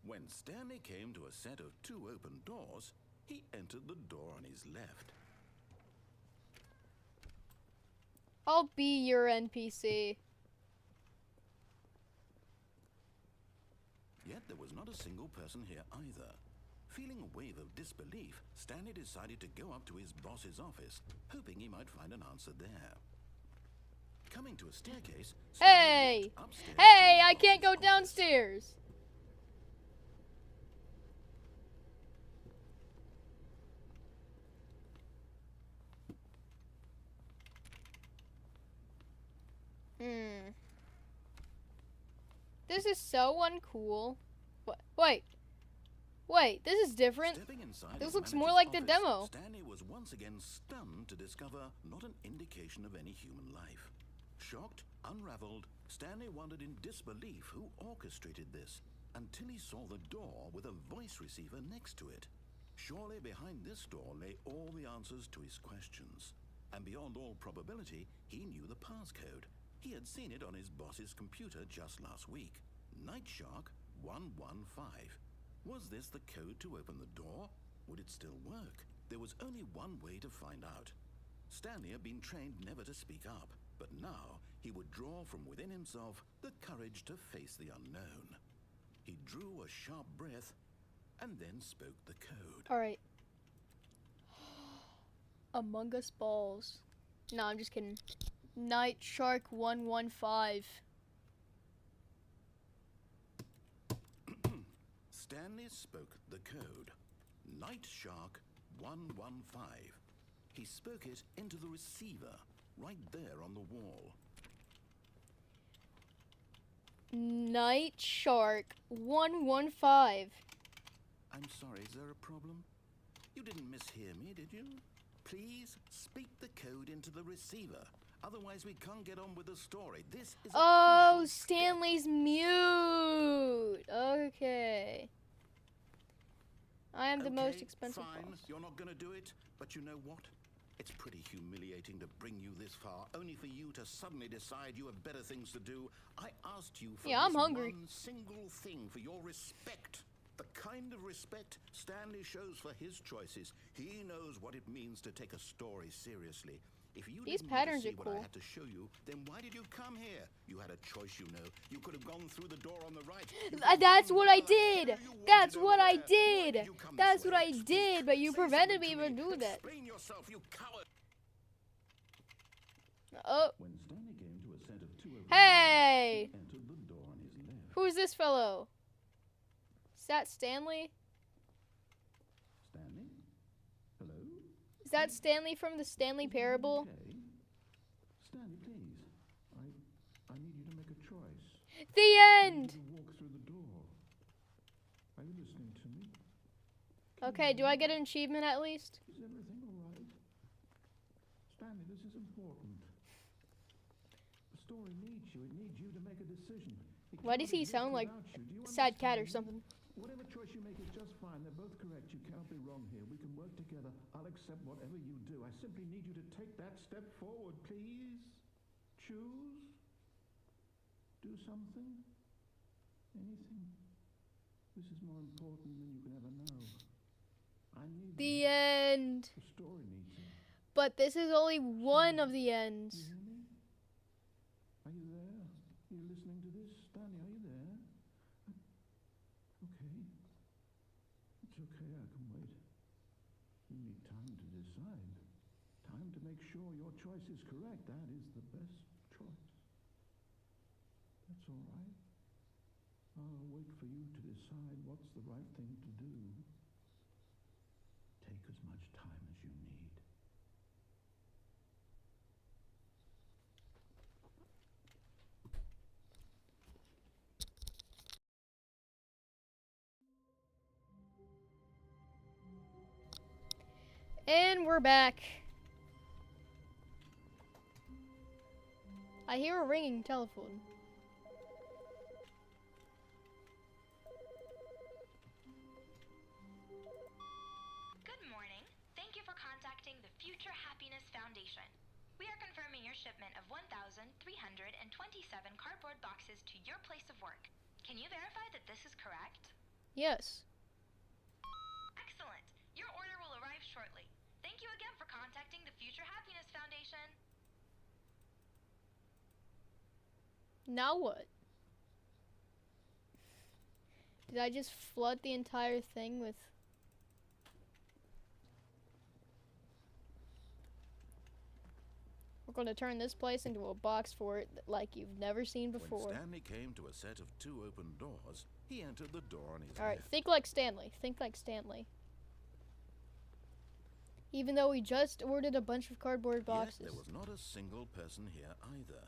When Stanley came to a set of 2 open doors, he entered the door on his left. I'll be your NPC. Yet there was not a single person here either. Feeling a wave of disbelief, Stanley decided to go up to his boss's office, hoping he might find an answer there. Coming to a staircase, Stanley Hey! walked upstairs Hey, to I his can't go boss's office. downstairs. This is so uncool. Wait. Wait, this is different. Stepping inside This his looks more manager's like the office, demo. Stanley was once again stunned to discover not an indication of any human life. Shocked, unraveled, Stanley wondered in disbelief who orchestrated this until he saw the door with a voice receiver next to it. Surely behind this door lay all the answers to his questions. And beyond all probability, he knew the passcode. He had seen it on his boss's computer just last week. Nightshark 115. Was this the code to open the door? Would it still work? There was only one way to find out. Stanley had been trained never to speak up, but now he would draw from within himself the courage to face the unknown. He drew a sharp breath and then spoke the code. Alright. Among Us balls. No, I'm just kidding. Night Shark 115. Stanley spoke the code. Night Shark 115. He spoke it into the receiver, right there on the wall. Night Shark 115. I'm sorry, is there a problem? You didn't mishear me, did you? Please speak the code into the receiver. Otherwise, we can't get on with the story. This is Oh, crucial step. Stanley's mute. Okay. I am the most Okay, expensive fine. boss. You're not going to do it, but you know what? It's pretty humiliating to bring you this far, only for you to suddenly decide you have better things to do. I asked you for Yeah, I'm this hungry. one single thing, for your respect. The kind of respect Stanley shows for his choices. He knows what it means to take a story seriously. If you These didn't want patterns to see are what I cool. had to show you, then why did you come here? You had a choice, you know. You could have gone through the door on the right. You could have That's gone what I where the hell did. you wanted That's over what I there. Why did. you come this That's what way? I Speak. did, but you Say prevented me something to from doing that. Explain yourself, you coward. Oh, When Stanley came to a set of two open hey! doors, he entered the door on his left. Who's this fellow? Is that Stanley? Stanley? Hello? Is that Stanley from the Stanley Parable? Okay. Stanley, please. I need you to make a choice. The I end! need you to walk through the door. Are you listening to me? Okay, do I get an achievement at least? Is everything all right? Stanley, this is important. The story needs you. It needs you to make a decision. It Why does can't he exist sound like without you. Do you a sad cat or understand? something? Whatever choice you make is just fine. They're both correct. You can't be wrong here. We can work together. I'll accept whatever you do. I simply need you to take that step forward, please. Choose. Do something. Anything. This is more important than you can ever know. I need The you. end. The story needs you. But this is only one of the ends. You hear me? Are you there? Are you listening to this? Stanley, are you there? Okay. It's okay, I can wait. You need time to decide. Time to make sure your choice is correct. That is the best choice. That's all right. I'll wait for you to decide what's the right thing to do. Take as much time as you need. And we're back. I hear a ringing telephone. Good morning. Thank you for contacting the Future Happiness Foundation. We are confirming your shipment of 1,327 cardboard boxes to your place of work. Can you verify that this is correct? Yes. Excellent. Your order will arrive shortly. Thank you again for contacting the Future Happiness Foundation. Now what? Did I just flood the entire thing with... We're going to turn this place into a box fort like you've never seen before. When Stanley came to a set of two open doors, he entered the door on his Alright, left. think like Stanley. Think like Stanley. Even though we just ordered a bunch of cardboard Yet boxes. there was not a single person here either.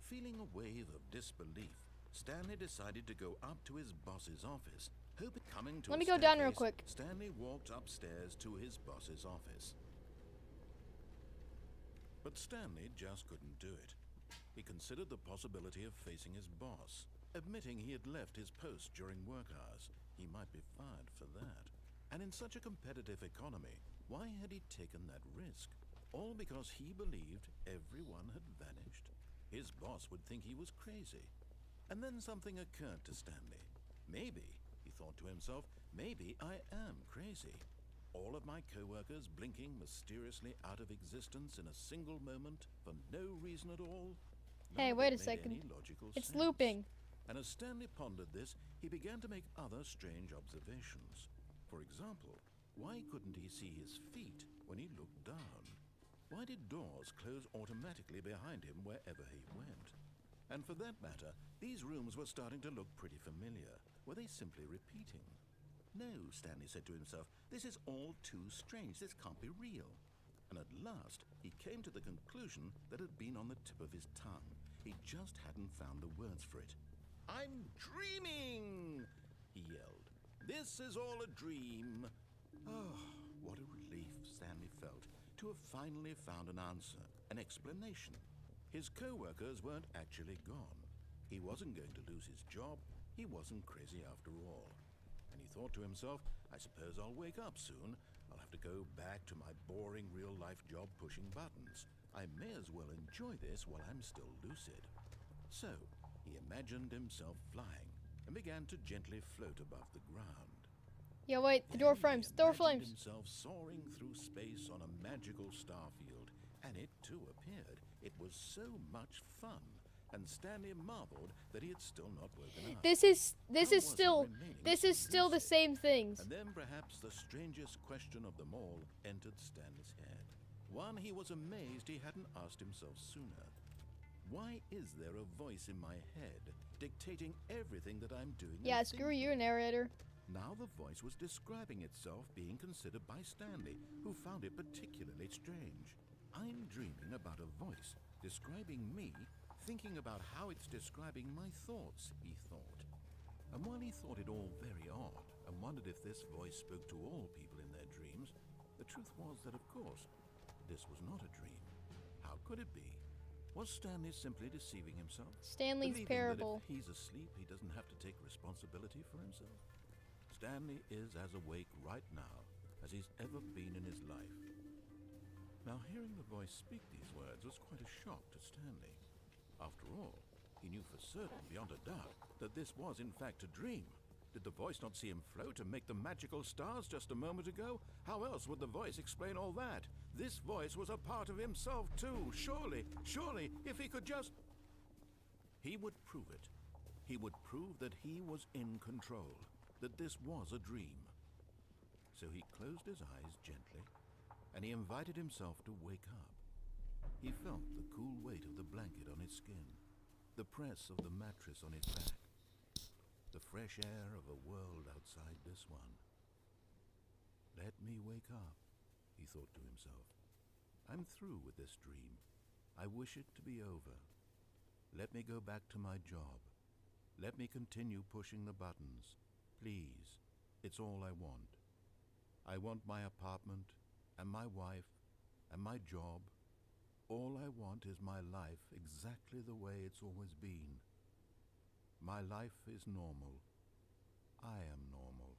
Feeling a wave of disbelief, Stanley decided to go up to his boss's office. Coming to Let a me go down real staircase, quick. Stanley walked upstairs to his boss's office. But Stanley just couldn't do it. He considered the possibility of facing his boss, admitting he had left his post during work hours. He might be fired for that. And in such a competitive economy, why had he taken that risk? All because he believed everyone had vanished. His boss would think he was crazy. And then something occurred to Stanley. Maybe, he thought to himself, maybe I am crazy. All of my co-workers blinking mysteriously out of existence in a single moment for no reason at all. Hey, None of wait it a made second. any logical It's sense. looping. And as Stanley pondered this, he began to make other strange observations. For example, why couldn't he see his feet when he looked down? Why did doors close automatically behind him wherever he went? And for that matter, these rooms were starting to look pretty familiar. Were they simply repeating? No, Stanley said to himself, this is all too strange. This can't be real. And at last, he came to the conclusion that had been on the tip of his tongue. He just hadn't found the words for it. I'm dreaming, he yelled. This is all a dream. Oh, what a relief Stanley felt to have finally found an answer, an explanation. His co-workers weren't actually gone. He wasn't going to lose his job. He wasn't crazy after all. And he thought to himself, I suppose I'll wake up soon. I'll have to go back to my boring real-life job pushing buttons. I may as well enjoy this while I'm still lucid. So, he imagined himself flying and began to gently float above the ground. Yeah, wait, the door frames, door frames. Himself soaring through space on a magical star field, and it too appeared. It was so much fun, and Stanley marveled that he had still not woken up. This is still the same things. And then perhaps the strangest question of them all entered Stanley's head. One he was amazed he hadn't asked himself sooner. Why is there a voice in my head dictating everything that I'm doing? Yeah, screw you, narrator. Now the voice was describing itself being considered by Stanley, who found it particularly strange. I'm dreaming about a voice describing me, thinking about how it's describing my thoughts, he thought. And while he thought it all very odd, and wondered if this voice spoke to all people in their dreams, the truth was that, of course, this was not a dream. How could it be? Was Stanley simply deceiving himself? Stanley's Believing parable. that if he's asleep, he doesn't have to take responsibility for himself? Stanley is as awake right now as he's ever been in his life. Now, hearing the voice speak these words was quite a shock to Stanley. After all, he knew for certain, beyond a doubt, that this was in fact a dream. Did the voice not see him float and make the magical stars just a moment ago? How else would the voice explain all that? This voice was a part of himself too. Surely, if he could just... He would prove it. He would prove that he was in control, that this was a dream. So he closed his eyes gently, and he invited himself to wake up. He felt the cool weight of the blanket on his skin, the press of the mattress on his back, the fresh air of a world outside this one. Let me wake up, he thought to himself. I'm through with this dream. I wish it to be over. Let me go back to my job. Let me continue pushing the buttons. Please, it's all I want. I want my apartment, and my wife, and my job. All I want is my life exactly the way it's always been. My life is normal. I am normal.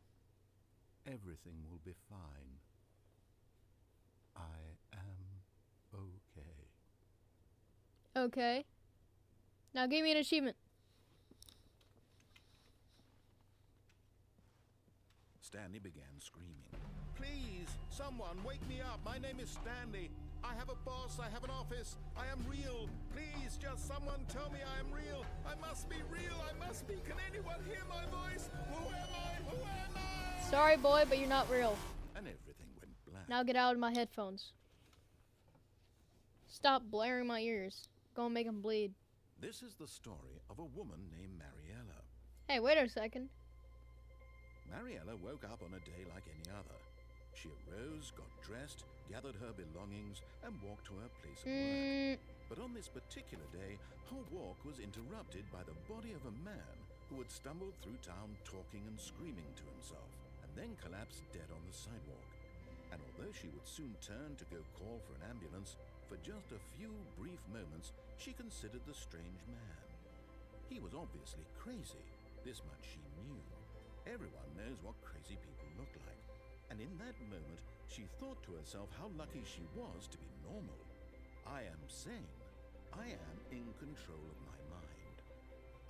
Everything will be fine. I am okay. Okay. Now give me an achievement. Stanley began screaming. Please, someone, wake me up. My name is Stanley. I have a boss. I have an office. I am real. Please, just someone tell me I am real. I must be real. I must be. Can anyone hear my voice? Who am I? Who am I? Sorry, boy, but you're not real. And everything went black. Now get out of my headphones. Stop blaring my ears. Go and make them bleed. This is the story of a woman named Mariella. Hey, wait a second. Mariella woke up on a day like any other. She arose, got dressed, gathered her belongings, and walked to her place of work. But on this particular day, her walk was interrupted by the body of a man who had stumbled through town talking and screaming to himself, and then collapsed dead on the sidewalk. And although she would soon turn to go call for an ambulance, for just a few brief moments, she considered the strange man. He was obviously crazy. This much she knew. Everyone knows what crazy people look like. And in that moment, she thought to herself how lucky she was to be normal. I am sane. I am in control of my mind.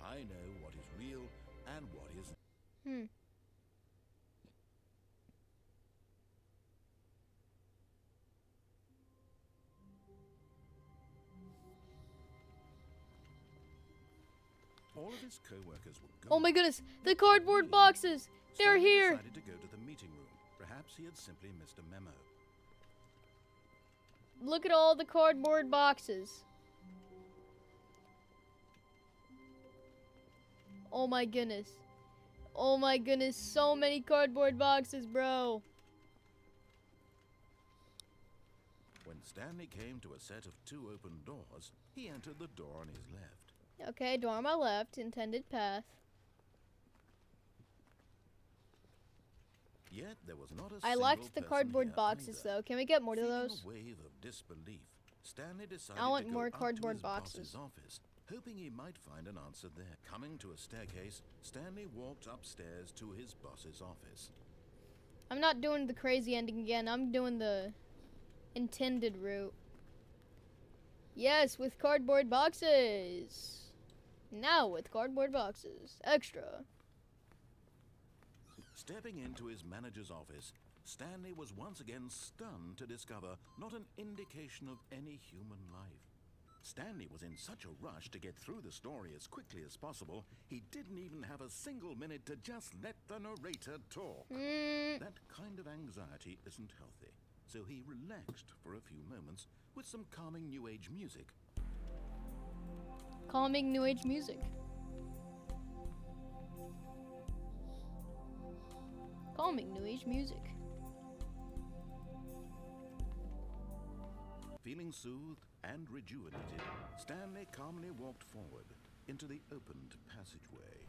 I know what is real and what is... All of his co-workers were gone. Oh my goodness, the cardboard boxes! They're Stanley here! decided to go to the meeting room. Perhaps he had simply missed a memo. Look at all the cardboard boxes. Oh my goodness. Oh my goodness, so many cardboard boxes, bro. When Stanley came to a set of 2 open doors, he entered the door on his left. Okay, door on my left, intended path. Yet there was not a I single liked the person cardboard here boxes either. though. Can we get more of Feeling those? a wave of disbelief, Stanley decided I want to go more up to cardboard his boxes. boss's office, hoping he might find an answer there. Coming to a staircase, Stanley walked upstairs to his boss's office. I'm not doing the crazy ending again. I'm doing the intended route. Yes, with cardboard boxes. Now with cardboard boxes. Extra. Stepping into his manager's office, Stanley was once again stunned to discover not an indication of any human life. Stanley was in such a rush to get through the story as quickly as possible, he didn't even have a single minute to just let the narrator talk. That kind of anxiety isn't healthy, so he relaxed for a few moments with some calming New Age music. Calming New Age music. Calming New Age music. Feeling soothed and rejuvenated, Stanley calmly walked forward into the opened passageway.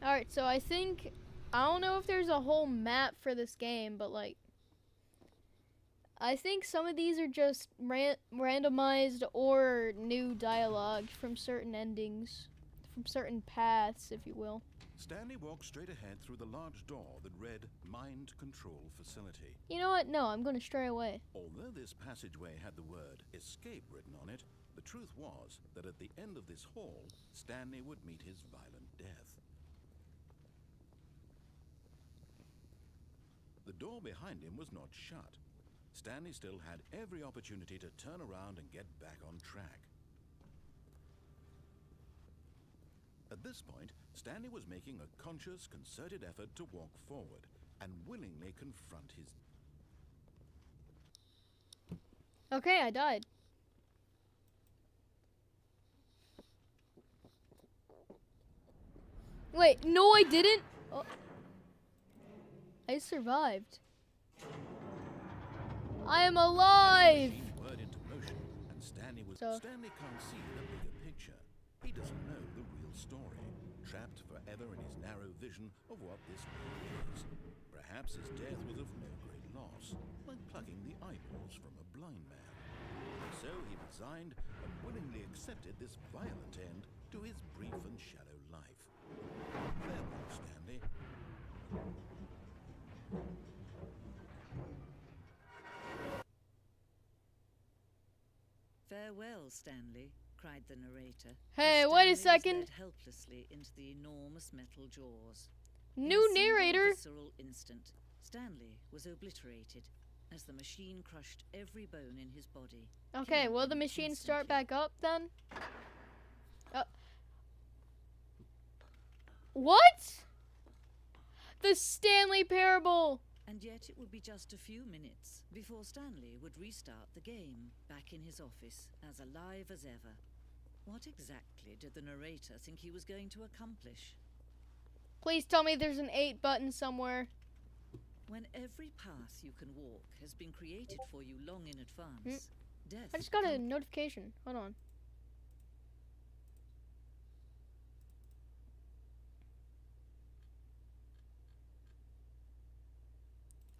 Alright, so I don't know if there's a whole map for this game, but like, I think some of these are just randomized or new dialogue from certain endings, from certain paths, if you will. Stanley walked straight ahead through the large door that read Mind Control Facility. You know what? No, I'm gonna stray away. Although this passageway had the word escape written on it, the truth was that at the end of this hall, Stanley would meet his violent death. The door behind him was not shut. Stanley still had every opportunity to turn around and get back on track. At this point, Stanley was making a conscious, concerted effort to walk forward and willingly confront his... Okay, I died. Wait, no I didn't! Oh. I survived. I am alive! Machine whirred into motion, and Stanley can't see the bigger picture. He doesn't know the real story, trapped forever in his narrow vision of what this world is. Perhaps his death was of no great loss, like plucking the eyeballs from a blind man. And so he resigned and willingly accepted this violent end to his brief and shallow life. Farewell, Stanley. Farewell, Stanley, cried the narrator. Hey, as wait a Stanley was second. led helplessly into the enormous metal jaws. New In a single narrator. visceral instant, Stanley was obliterated as the machine crushed every bone in his body. Okay, killing will the him machine start instantly. back up then? What? The Stanley Parable! And yet it would be just a few minutes before Stanley would restart the game, back in his office, as alive as ever. What exactly did the narrator think he was going to accomplish? Please tell me there's an 8 button somewhere. When every path you can walk has been created for you long in advance, death... I just got a becomes- notification. Hold on.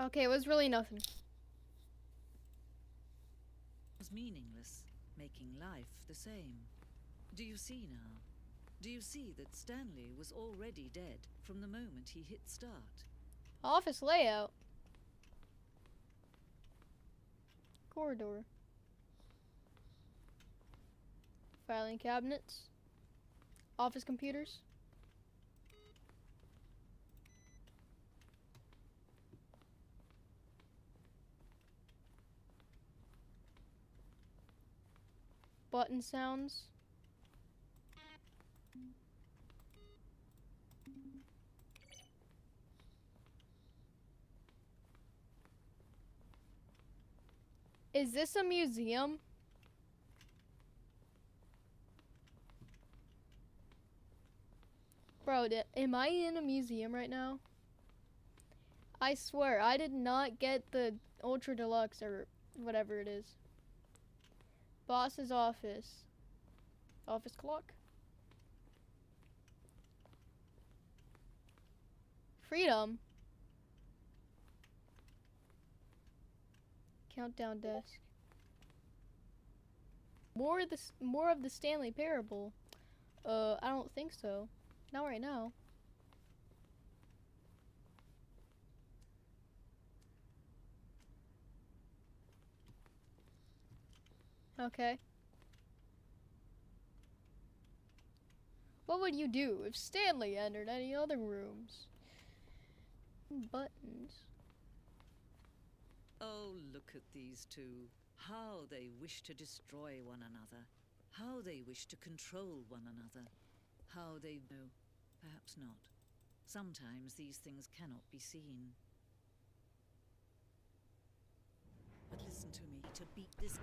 Okay, it was really nothing. was meaningless, making life the same. Do you see now? Do you see that Stanley was already dead from the moment he hit start? Office layout. Corridor. Filing cabinets. Office computers. Button sounds. Is this a museum? Bro, am I in a museum right now? I swear, I did not get the Ultra Deluxe or whatever it is. Boss's office. Office clock? Freedom. Countdown desk. More of the Stanley Parable. I don't think so. Not right now. Okay. What would you do if Stanley entered any other rooms? Buttons. Oh, look at these two. How they wish to destroy one another. How they wish to control one another. How they... No, perhaps not. Sometimes these things cannot be seen. But listen to me. To beat this...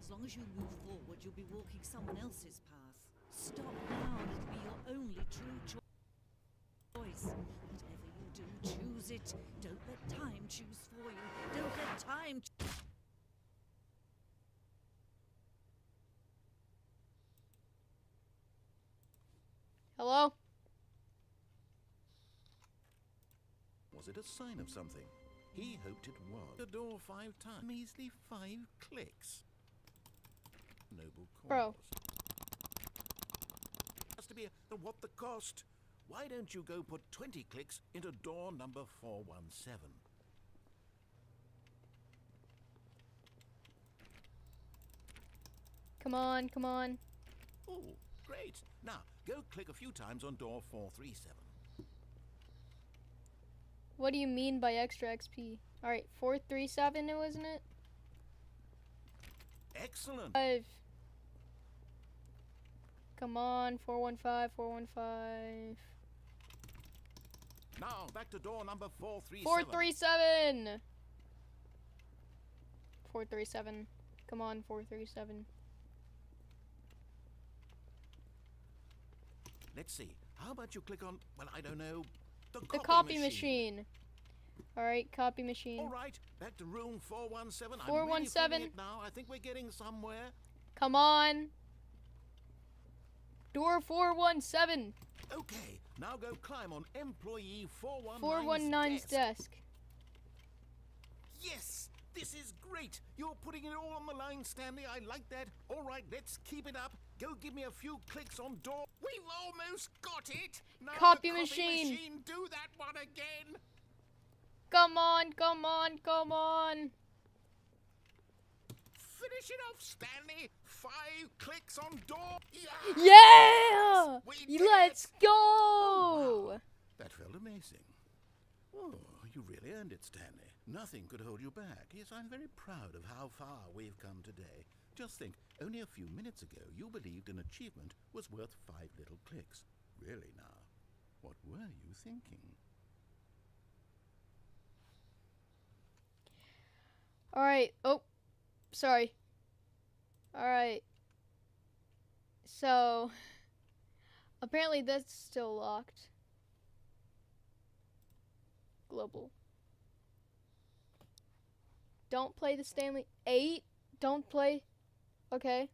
As long as you move forward, you'll be walking someone else's path. Stop now, and it'll be your only true choice. Whatever you do, choose it. Don't let time choose for you. Don't let time... Hello? Was it a sign of something? He hoped it was. The door 5 times. Measly 5 clicks. Noble cause. Bro. Has to be a what the cost? Why don't you go put 20 clicks into door number 417? Come on, come on. Oh, great. Now, go click a few times on door 437. What do you mean by extra XP? Alright, 437, wasn't it? Excellent. 5. Come on, 415, 415. Now, back to door number 437. 437! 437. Come on, 437. Let's see. How about you click on, well, I don't know, The copy machine. Alright, copy machine. All right, back to room 417. 417. I'm really feeling it now. I think we're getting somewhere. Come on. Door 417. Okay, now go climb on employee 419's 419's desk. Yes, this is great. You're putting it all on the line, Stanley. I like that. All right, let's keep it up. Go give me a few clicks on door. We've almost got it. Now Copy the machine. Do that one again. Come on, come on, come on. Finish it off, Stanley. 5 clicks on door. Yeah! We did Let's it. go! Oh, wow. That felt amazing. Oh, you really earned it, Stanley. Nothing could hold you back. Yes, I'm very proud of how far we've come today. Just think, only a few minutes ago, you believed an achievement was worth 5 little clicks. Really now, what were you thinking? Alright, oh, sorry. Alright. So, apparently that's still locked. Global. Don't play the Stanley. 8? Don't play. Okay.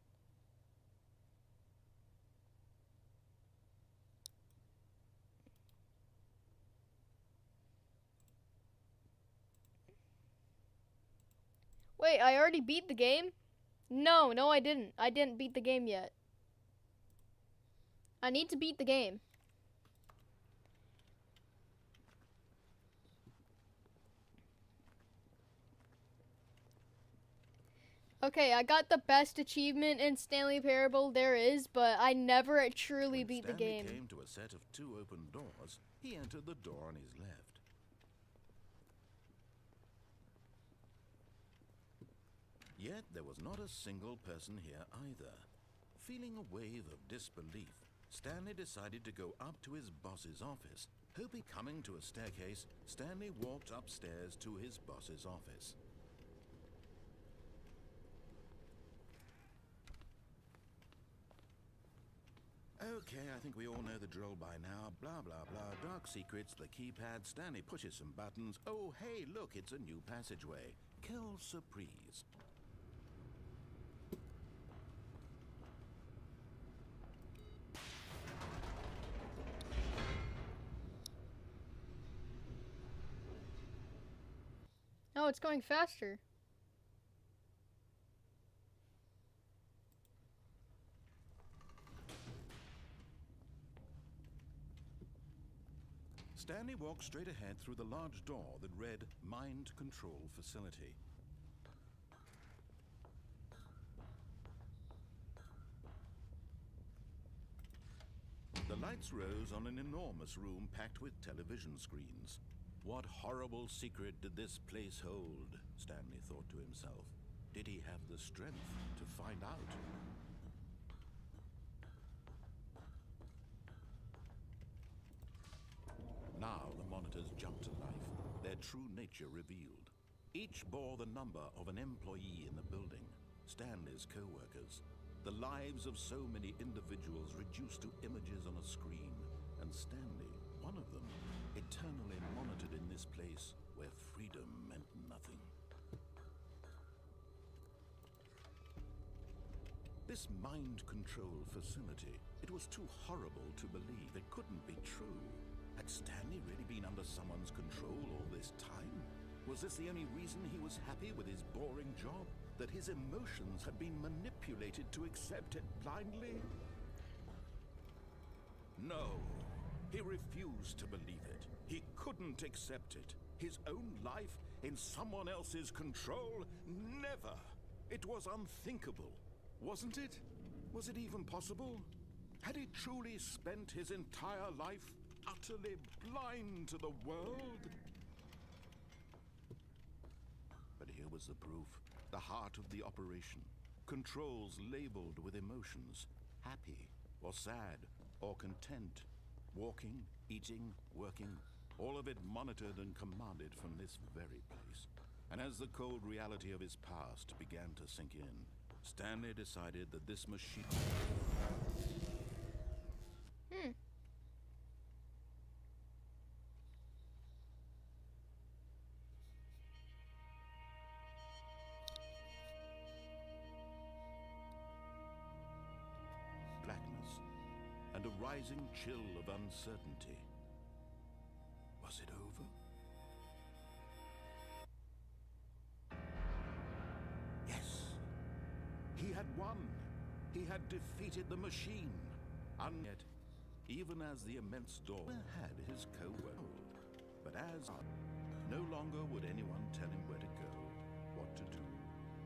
Wait, I already beat the game? No, I didn't. I didn't beat the game yet. I need to beat the game. Okay, I got the best achievement in Stanley Parable there is, but I never truly When beat the Stanley game. came to a set of 2 open doors, he entered the door on his left. Yet there was not a single person here either. Feeling a wave of disbelief, Stanley decided to go up to his boss's office. Hoping coming to a staircase, Stanley walked upstairs to his boss's office. Okay, I think we all know the drill by now. Blah, blah, blah. Dark secrets, the keypad. Stanley pushes some buttons. Oh, hey, look, it's a new passageway. Quelle surprise. Oh, it's going faster. Stanley walked straight ahead through the large door that read Mind Control Facility. The lights rose on an enormous room packed with television screens. What horrible secret did this place hold? Stanley thought to himself. Did he have the strength to find out? Now the monitors jumped to life, their true nature revealed. Each bore the number of an employee in the building, Stanley's co-workers. The lives of so many individuals reduced to images on a screen, and Stanley, one of them, eternally monitored in this place where freedom meant nothing. This mind control facility, it was too horrible to believe. It couldn't be true. Had Stanley really been under someone's control all this time? Was this the only reason he was happy with his boring job? That his emotions had been manipulated to accept it blindly? No. He refused to believe it. He couldn't accept it. His own life in someone else's control? Never. It was unthinkable. Wasn't it? Was it even possible? Had he truly spent his entire life utterly blind to the world? But here was the proof. The heart of the operation. Controls labeled with emotions. Happy, or sad, or content. Walking, eating, working. All of it monitored and commanded from this very place. And as the cold reality of his past began to sink in, Stanley decided that this machine... blackness, and a rising chill of uncertainty. Was it over? Yes. He had won. He had defeated the machine. And yet, even as the immense door had his co-worker, but as no longer would anyone tell him where to go, what to do,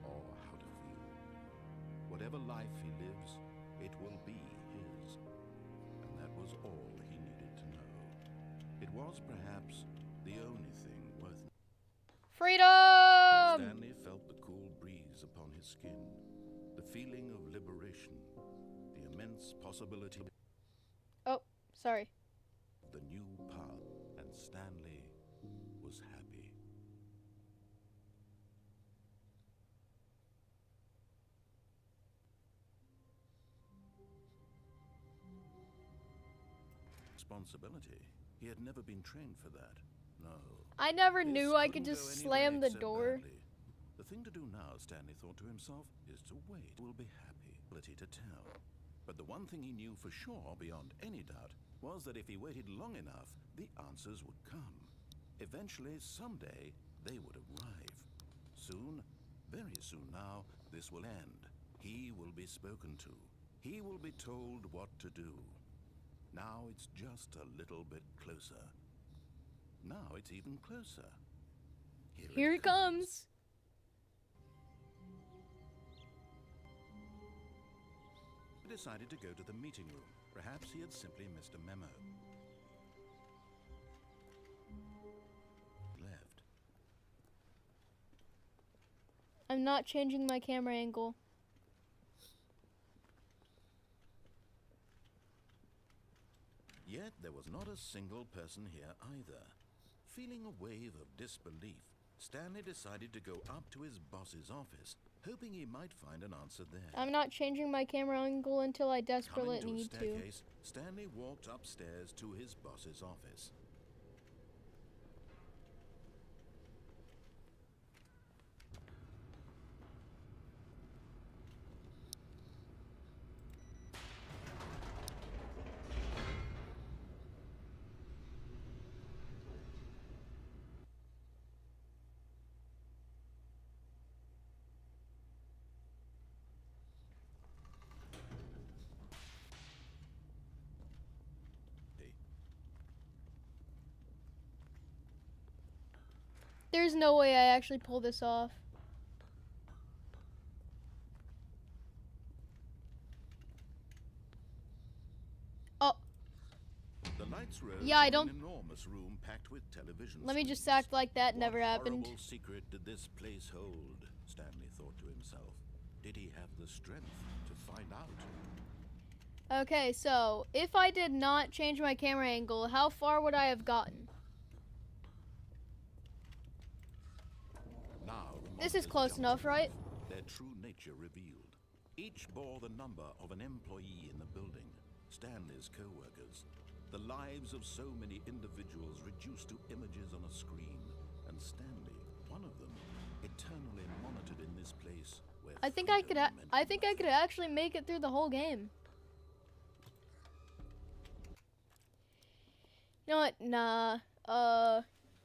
or how to feel. Whatever life he lives, it will be his. And that was all he needed to know. It was perhaps the only thing worth. Freedom! Stanley felt the cool breeze upon his skin, the feeling of liberation, the immense possibility Oh, sorry. of the new path, and Stanley was happy. Responsibility. He had never been trained for that. No. I never This knew I couldn't could go just any way slam the except door. badly. The thing to do now, Stanley thought to himself, is to wait. We'll be happy. Ability to tell. But the one thing he knew for sure, beyond any doubt, was that if he waited long enough, the answers would come. Eventually, someday, they would arrive. Soon, very soon now, this will end. He will be spoken to. He will be told what to do. Now it's just a little bit closer. Now it's even closer. Here it comes. He decided to go to the meeting room. Perhaps he had simply missed a memo. Left. I'm not changing my camera angle. Yet there was not a single person here either. Feeling a wave of disbelief, Stanley decided to go up to his boss's office, hoping he might find an answer there. I'm not changing my camera angle until I desperately Coming to a need to. staircase, Stanley walked upstairs to his boss's office. There's no way I actually pull this off. Oh, The lights rose Yeah, I in don't- an enormous room packed with television let me just screens. act like that never What happened. horrible secret did this place hold? Stanley thought to himself. Did he have the strength to find out? Okay, so if I did not change my camera angle, how far would I have gotten? Now, the This is monsters close jumped enough, to right? life, their true nature revealed. Each bore the number of an employee in the building, Stanley's co-workers. The lives of so many individuals reduced to images on a screen, and Stanley, one of them, eternally monitored in this place where I think I could. freedom meant I think I could nothing. actually make it through the whole game. You know what? Nah.